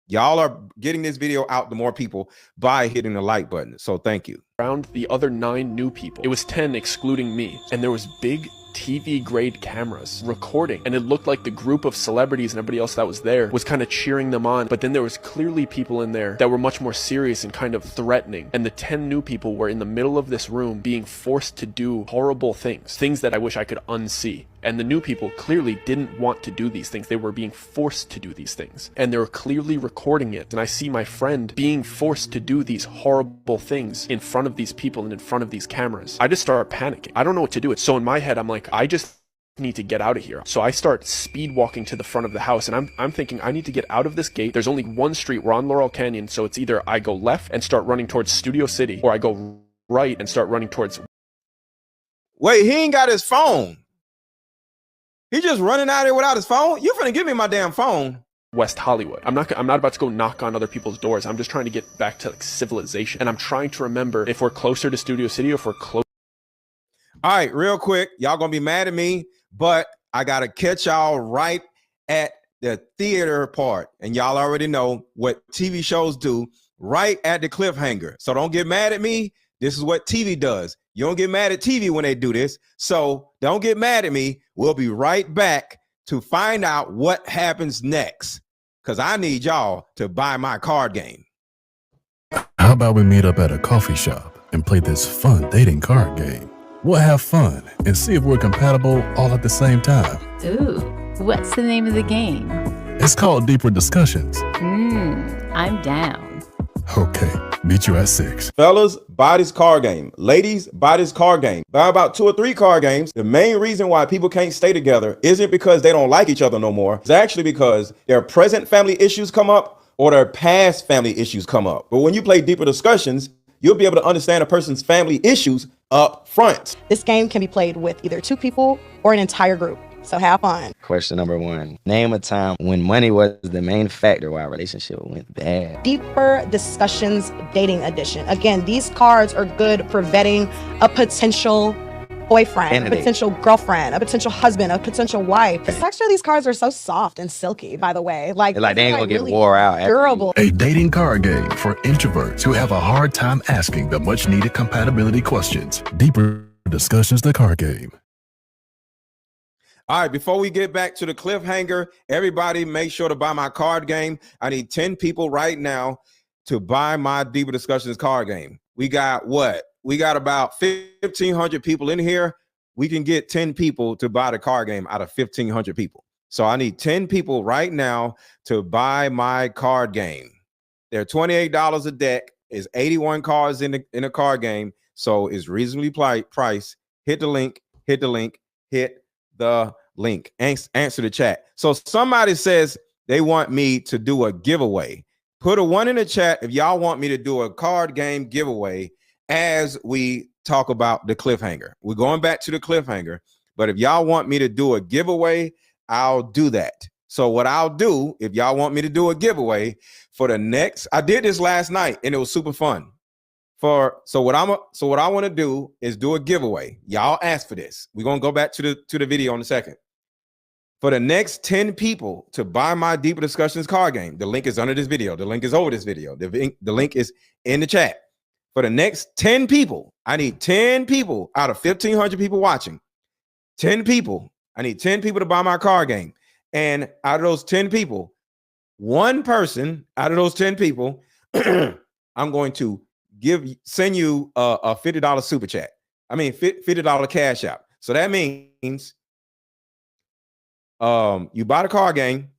Y'all are getting this video out to more people by hitting the like button, so thank you. Around the other 9 new people. It was 10 excluding me. And there was big TV grade cameras recording, and it looked like the group of celebrities and everybody else that was there was kind of cheering them on. But then there was clearly people in there that were much more serious and kind of threatening. And the 10 new people were in the middle of this room being forced to do horrible things that I wish I could unsee. And the new people clearly didn't want to do these things. They were being forced to do these things. And they were clearly recording it. And I see my friend being forced to do these horrible things in front of these people and in front of these cameras. I just start panicking. I don't know what to do. So in my head, I'm like, I just need to get out of here. So I start speed walking to the front of the house, and I'm thinking I need to get out of this gate. There's only one street. We're on Laurel Canyon. So it's either I go left and start running towards Studio City, or I go right and start running towards... Wait, he ain't got his phone. He just running out here without his phone? You finna give me my damn phone. West Hollywood. I'm not about to go knock on other people's doors. I'm just trying to get back to like civilization. And I'm trying to remember if we're closer to Studio City or if we're close. All right, real quick. Y'all gonna be mad at me, but I gotta catch y'all right at the theater part. And y'all already know what TV shows do, right at the cliffhanger. So don't get mad at me. This is what TV does. You don't get mad at TV when they do this. So don't get mad at me. We'll be right back to find out what happens next, because I need y'all to buy my card game. How about we meet up at a coffee shop and play this fun dating card game? We'll have fun and see if we're compatible all at the same time. Ooh, what's the name of the game? It's called Deeper Discussions. I'm down. Okay, meet you at 6. Fellas, buy this card game. Ladies, buy this card game. Buy about 2 or 3 card games. The main reason why people can't stay together isn't because they don't like each other no more. It's actually because their present family issues come up or their past family issues come up. But when you play Deeper Discussions, you'll be able to understand a person's family issues up front. This game can be played with either 2 people or an entire group. So have fun. Question number 1. Name a time when money was the main factor why a relationship went bad. Deeper Discussions Dating Edition. Again, these cards are good for vetting a potential boyfriend, a potential girlfriend, a potential husband, a potential wife. The texture of these cards are so soft and silky, by the way. Like they ain't gonna get really wore out. Durable. A dating card game for introverts who have a hard time asking the much needed compatibility questions. Deeper Discussions, the card game. All right, before we get back to the cliffhanger, everybody make sure to buy my card game. I need 10 people right now to buy my Deeper Discussions card game. We got what? we got about 1,500 people in here. We can get 10 people to buy the card game out of 1,500 people. So I need 10 people right now to buy my card game. They're $28 a deck. Is 81 cards in a card game. So it's reasonably priced. Hit the link, hit the link, hit the link. Answer the chat. So somebody says they want me to do a giveaway. Put a 1 in the chat if y'all want me to do a card game giveaway as we talk about the cliffhanger. We're going back to the cliffhanger, but if y'all want me to do a giveaway, I'll do that. So what I'll do, if y'all want me to do a giveaway for the next, I did this last night and it was super fun. So what I want to do is do a giveaway. Y'all asked for this. We're gonna go back to the video in a second. For the next 10 people to buy my Deeper Discussions card game, the link is under this video. The link is over this video. The link is in the chat. For the next 10 people, I need 10 people out of 1,500 people watching. 10 people. I need 10 people to buy my card game. And out of those 10 people, one person out of those 10 people, I'm going to send you a $50 super chat. I mean, $50 cash out. So that means you buy the card game.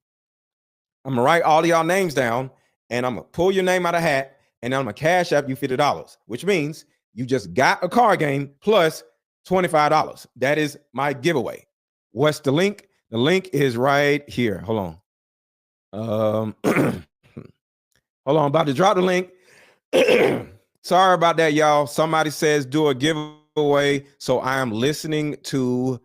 I'm gonna write all of y'all names down, and I'm gonna pull your name out of hat, and I'm gonna cash out you $50, which means you just got a card game plus $25. That is my giveaway. What's the link? The link is right here. Hold on. Hold on. I'm about to drop the link. Sorry about that, y'all. Somebody says do a giveaway. So I am listening to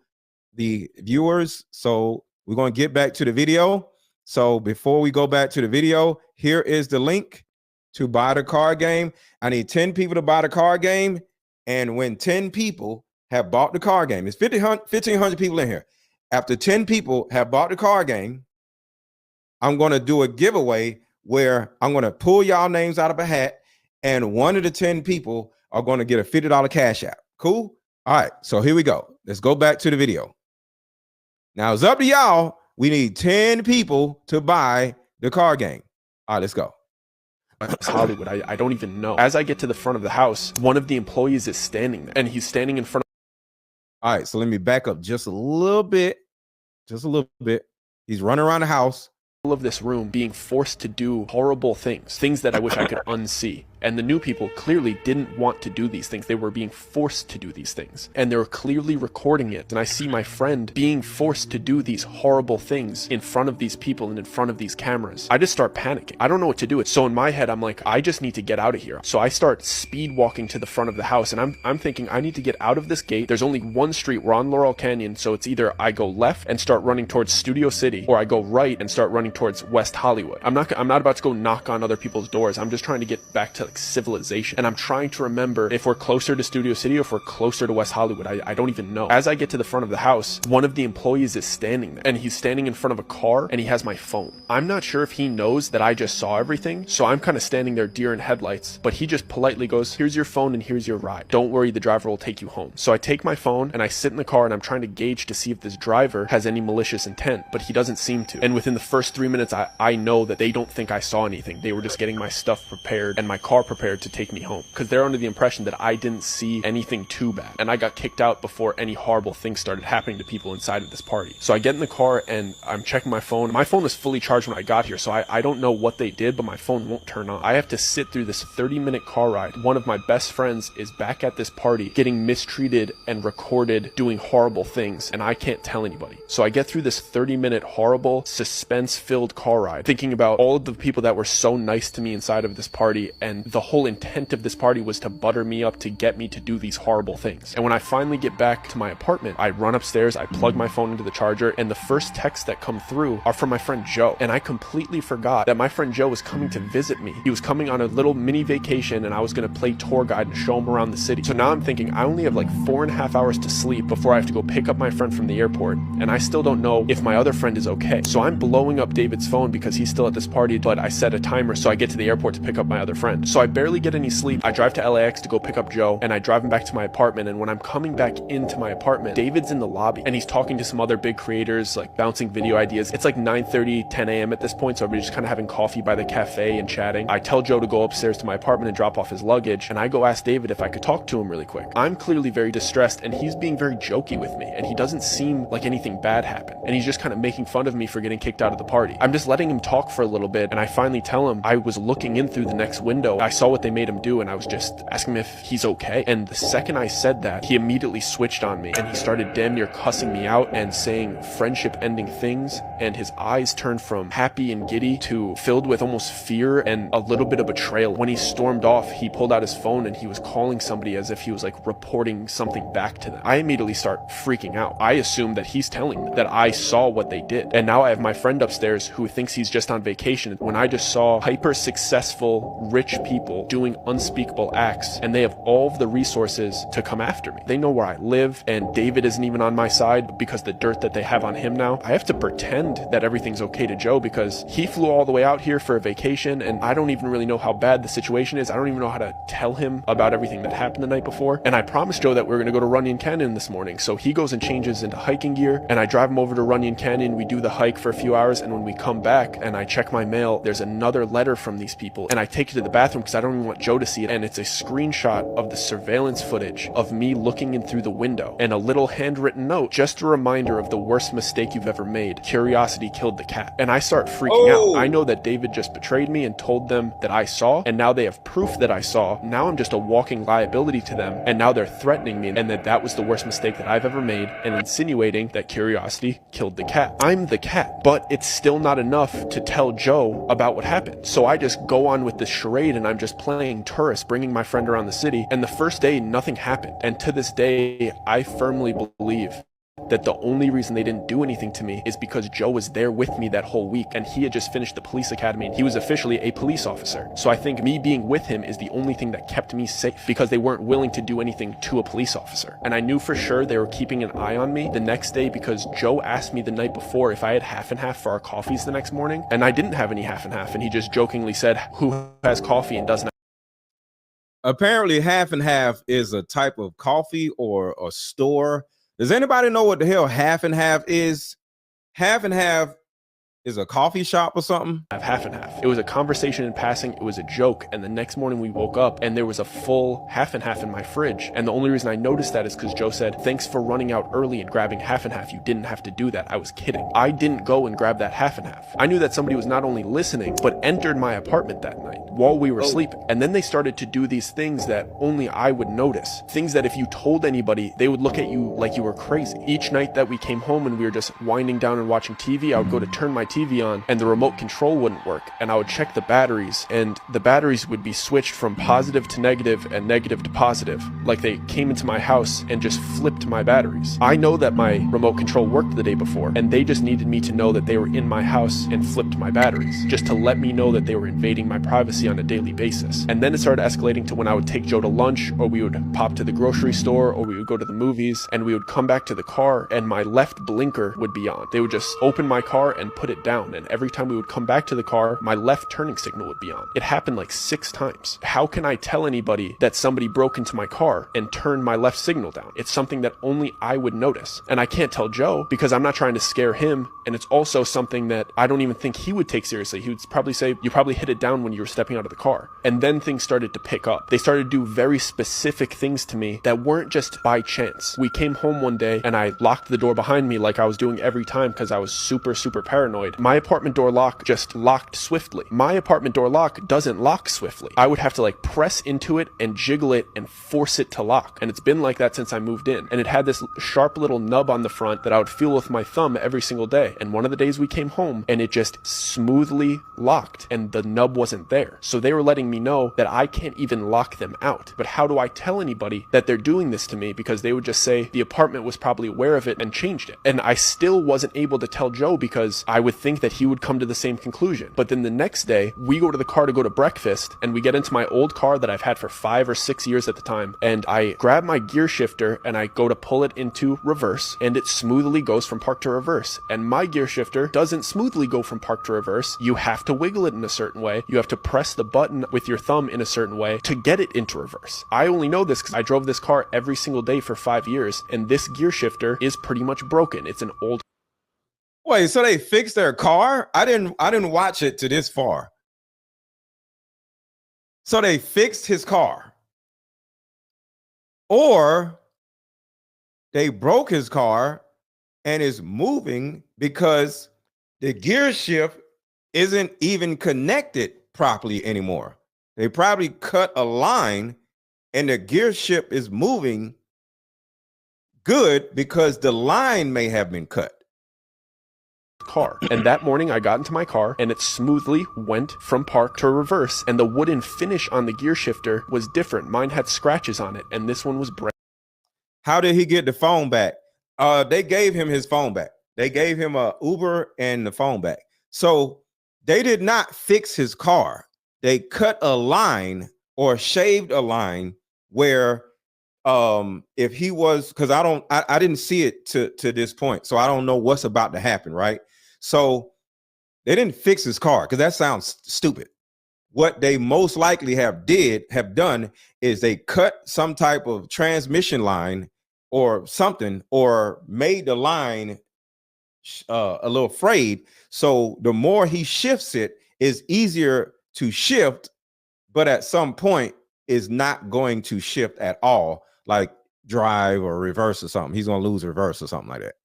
the viewers. So we're going to get back to the video. So before we go back to the video, here is the link to buy the card game. I need 10 people to buy the card game. And when 10 people have bought the card game, it's 1,500 people in here. After 10 people have bought the card game, I'm going to do a giveaway where I'm going to pull y'all names out of a hat, and one of the 10 people are going to get a $50 cash out. Cool? All right, so here we go. Let's go back to the video. Now it's up to y'all. We need 10 people to buy the card game. All right, let's go. Hollywood, I don't even know. As I get to the front of the house, one of the employees is standing there, and he's standing in front of. All right, so let me back up just a little bit. Just a little bit. He's running around the house. Of this room being forced to do horrible things that I wish I could unsee. And the new people clearly didn't want to do these things. They were being forced to do these things. And they were clearly recording it. And I see my friend being forced to do these horrible things in front of these people and in front of these cameras. I just start panicking. I don't know what to do. So in my head, I'm like, I just need to get out of here. So I start speed walking to the front of the house. And I'm thinking, I need to get out of this gate. There's only one street. We're on Laurel Canyon. So it's either I go left and start running towards Studio City, or I go right and start running towards West Hollywood. I'm not about to go knock on other people's doors. I'm just trying to get back to like civilization. And I'm trying to remember if we're closer to Studio City or if we're closer to West Hollywood. I don't even know. As I get to the front of the house, one of the employees is standing there, and he's standing in front of a car, and he has my phone. I'm not sure if he knows that I just saw everything, so I'm kind of standing there deer in headlights, but he just politely goes, here's your phone and here's your ride. Don't worry, the driver will take you home. So I take my phone and I sit in the car, and I'm trying to gauge to see if this driver has any malicious intent, but he doesn't seem to. And within the first 3 minutes, I know that they don't think I saw anything. They were just getting my stuff prepared and my car prepared to take me home, because they're under the impression that I didn't see anything too bad, and I got kicked out before any horrible things started happening to people inside of this party. So I get in the car and I'm checking my phone. My phone was fully charged when I got here, so I don't know what they did, but my phone won't turn on. I have to sit through this 30-minute car ride. One of my best friends is back at this party getting mistreated and recorded doing horrible things, and I can't tell anybody. So I get through this 30-minute horrible suspense-filled car ride thinking about all of the people that were so nice to me inside of this party, and the whole intent of this party was to butter me up to get me to do these horrible things. And when I finally get back to my apartment, I run upstairs, I plug my phone into the charger, and the first texts that come through are from my friend Joe. And I completely forgot that my friend Joe was coming to visit me. He was coming on a little mini vacation, and I was going to play tour guide and show him around the city. So now I'm thinking I only have like 4.5 hours to sleep before I have to go pick up my friend from the airport, and I still don't know if my other friend is okay. So I'm blowing up David's phone because he's still at this party, but I set a timer so I get to the airport to pick up my other friend. So So I barely get any sleep. I drive to LAX to go pick up Joe, and I drive him back to my apartment. And when I'm coming back into my apartment, David's in the lobby, and he's talking to some other big creators, like bouncing video ideas. It's like 9:30, 10 a.m. at this point, so we're just kind of having coffee by the cafe and chatting. I tell Joe to go upstairs to my apartment and drop off his luggage, and I go ask David if I could talk to him really quick. I'm clearly very distressed, and he's being very jokey with me, and he doesn't seem like anything bad happened, and he's just kind of making fun of me for getting kicked out of the party. I'm just letting him talk for a little bit, and I finally tell him I was looking in through the next window. I saw what they made him do, and I was just asking him if he's okay. And the second I said that, he immediately switched on me, and he started damn near cussing me out and saying friendship ending things, and his eyes turned from happy and giddy to filled with almost fear and a little bit of betrayal. When he stormed off, he pulled out his phone and he was calling somebody as if he was like reporting something back to them. I immediately start freaking out. I assume that he's telling me that I saw what they did, and now I have my friend upstairs who thinks he's just on vacation when I just saw hyper successful rich people doing unspeakable acts, and they have all of the resources to come after me. They know where I live, and David isn't even on my side because the dirt that they have on him now. I have to pretend that everything's okay to Joe because he flew all the way out here for a vacation, and I don't even really know how bad the situation is. I don't even know how to tell him about everything that happened the night before. And I promised Joe that we were going to go to Runyon Canyon this morning, so he goes and changes into hiking gear, and I drive him over to Runyon Canyon. We do the hike for a few hours, and when we come back and I check my mail, there's another letter from these people, and I take it to the bathroom because I don't even want Joe to see it, and it's a screenshot of the surveillance footage of me looking in through the window and a little handwritten note, just a reminder of the worst mistake you've ever made. Curiosity killed the cat. And I start freaking out. I know that David just betrayed me and told them that I saw, and now they have proof that I saw. Now I'm just a walking liability to them, and now they're threatening me and that was the worst mistake that I've ever made, and insinuating that curiosity killed the cat. I'm the cat, but it's still not enough to tell Joe about what happened. So I just go on with this charade, and I'm just playing tourist, bringing my friend around the city. And the first day, nothing happened. And to this day, I firmly believe that the only reason they didn't do anything to me is because Joe was there with me that whole week, and he had just finished the police academy, and he was officially a police officer. So I think me being with him is the only thing that kept me safe, because they weren't willing to do anything to a police officer. And I knew for sure they were keeping an eye on me the next day, because Joe asked me the night before if I had half and half for our coffees the next morning, and I didn't have any half and half, and he just jokingly said, "Who has coffee and doesn't?" Apparently half and half is a type of coffee or a store. Does anybody know what the hell half and half is? Half and half is a coffee shop or something? I have half and half. It was a conversation in passing. It was a joke. And the next morning we woke up and there was a full half and half in my fridge. And the only reason I noticed that is because Joe said, "Thanks for running out early and grabbing half and half. You didn't have to do that." I was kidding. I didn't go and grab that half and half. I knew that somebody was not only listening, but entered my apartment that night while we were sleeping. And then they started to do these things that only I would notice. Things that if you told anybody, they would look at you like you were crazy. Each night that we came home and we were just winding down and watching TV, I would go to turn my TV on and the remote control wouldn't work, and I would check the batteries, and the batteries would be switched from positive to negative and negative to positive, like they came into my house and just flipped my batteries. I know that my remote control worked the day before, and they just needed me to know that they were in my house and flipped my batteries, just to let me know that they were invading my privacy on a daily basis. And then it started escalating to when I would take Joe to lunch, or we would pop to the grocery store, or we would go to the movies, and we would come back to the car and my left blinker would be on. They would just open my car and put it down, and every time we would come back to the car, my left turning signal would be on. It happened like 6 times. How can I tell anybody that somebody broke into my car and turned my left signal down? It's something that only I would notice. And I can't tell Joe because I'm not trying to scare him, and it's also something that I don't even think he would take seriously. He would probably say, "You probably hit it down when you were stepping out of the car." And then things started to pick up. They started to do very specific things to me that weren't just by chance. We came home one day and I locked the door behind me like I was doing every time because I was super paranoid. My apartment door lock just locked swiftly. My apartment door lock doesn't lock swiftly. I would have to like press into it and jiggle it and force it to lock. And it's been like that since I moved in. And it had this sharp little nub on the front that I would feel with my thumb every single day. And one of the days we came home and it just smoothly locked and the nub wasn't there. So they were letting me know that I can't even lock them out. But how do I tell anybody that they're doing this to me? Because they would just say the apartment was probably aware of it and changed it. And I still wasn't able to tell Joe because I would think that he would come to the same conclusion. But then the next day, we go to the car to go to breakfast, and we get into my old car that I've had for 5 or 6 years at the time, and I grab my gear shifter and I go to pull it into reverse, and it smoothly goes from park to reverse. And my gear shifter doesn't smoothly go from park to reverse. You have to wiggle it in a certain way. You have to press press the button with your thumb in a certain way to get it into reverse. I only know this because I drove this car every single day for 5 years, and this gear shifter is pretty much broken. It's an old. Wait, so they fixed their car? I didn't watch it to this far. So they fixed his car. Or they broke his car and is moving because the gear shift isn't even connected properly anymore. They probably cut a line and the gear shift is moving good because the line may have been cut. Car. And that morning I got into my car and it smoothly went from park to reverse, and the wooden finish on the gear shifter was different. Mine had scratches on it and this one was brand. How did he get the phone back? They gave him his phone back. They gave him a Uber and the phone back. So they did not fix his car. They cut a line or shaved a line where if he was, because I didn't see it to this point, so I don't know what's about to happen, right? So they didn't fix his car because that sounds stupid. What they most likely have done is they cut some type of transmission line or something, or made the line a little frayed. So the more he shifts it, is easier to shift, but at some point is not going to shift at all, like drive or reverse or something. He's going to lose reverse or something like that.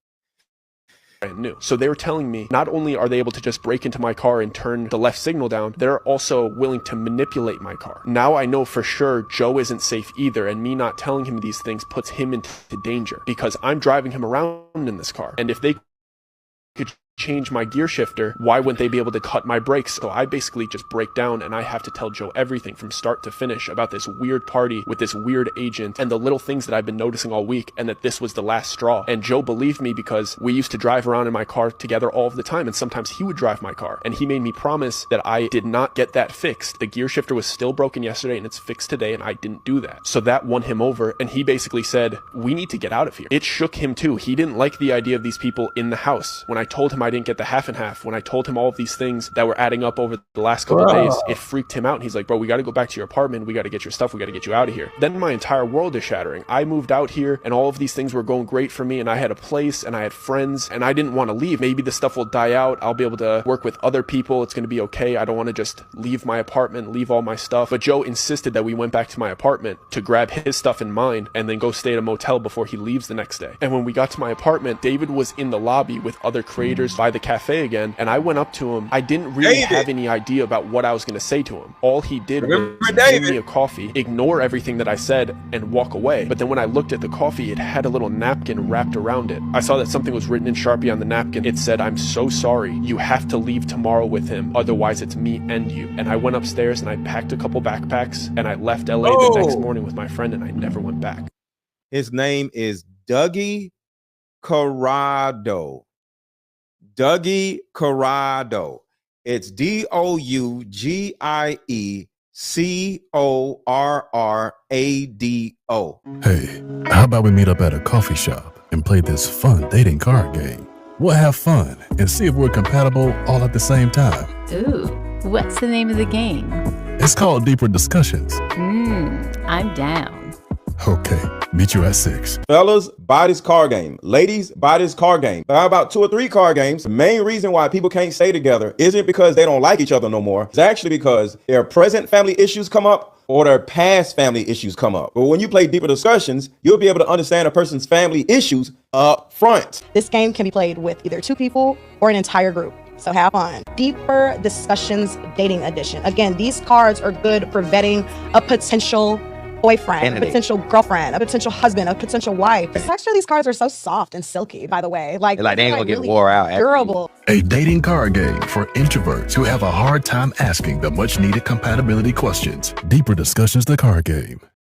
Brand new. So they were telling me not only are they able to just break into my car and turn the left signal down, they're also willing to manipulate my car. Now I know for sure Joe isn't safe either, and me not telling him these things puts him into danger because I'm driving him around in this car. And if they could change my gear shifter, why wouldn't they be able to cut my brakes? So I basically just break down and I have to tell Joe everything from start to finish about this weird party with this weird agent and the little things that I've been noticing all week, and that this was the last straw. And Joe believed me because we used to drive around in my car together all of the time, and sometimes he would drive my car, and he made me promise that I did not get that fixed. The gear shifter was still broken yesterday and it's fixed today, and I didn't do that. So that won him over, and he basically said, we need to get out of here. It shook him too. He didn't like the idea of these people in the house. When I told him I didn't get the half and half, when I told him all of these things that were adding up over the last couple of days, it freaked him out. And he's like, bro, we got to go back to your apartment. We got to get your stuff. We got to get you out of here. Then my entire world is shattering. I moved out here and all of these things were going great for me, and I had a place and I had friends, and I didn't want to leave. Maybe the stuff will die out. I'll be able to work with other people. It's going to be okay. I don't want to just leave my apartment, leave all my stuff. But Joe insisted that we went back to my apartment to grab his stuff and mine and then go stay at a motel before he leaves the next day. And when we got to my apartment, David was in the lobby with other creators by the cafe again, and I went up to him. I didn't really have any idea about what I was going to say to him. All he did was give me a coffee, ignore everything that I said, and walk away. But then when I looked at the coffee, it had a little napkin wrapped around it. I saw that something was written in Sharpie on the napkin. It said, I'm so sorry. You have to leave tomorrow with him. Otherwise, it's me and you. And I went upstairs and I packed a couple backpacks and I left LA the next morning with my friend, and I never went back. His name is Dougie Corrado. Dougie Corrado. It's DougieCorrado. Hey, how about we meet up at a coffee shop and play this fun dating card game? We'll have fun and see if we're compatible all at the same time. Ooh, what's the name of the game? It's called Deeper Discussions. I'm down. Okay, meet you at 6. Fellas, buy this card game. Ladies, buy this card game. Buy about 2 or 3 card games. The main reason why people can't stay together isn't because they don't like each other no more. It's actually because their present family issues come up or their past family issues come up. But when you play Deeper Discussions, you'll be able to understand a person's family issues up front. This game can be played with either 2 people or an entire group. So have fun. Deeper Discussions Dating Edition. Again, these cards are good for vetting a potential boyfriend, a potential girlfriend, a potential husband, a potential wife. The texture of these cards are so soft and silky, by the way. Like they ain't gonna really get wore out. Durable. A dating card game for introverts who have a hard time asking the much needed compatibility questions. Deeper Discussions, the card game.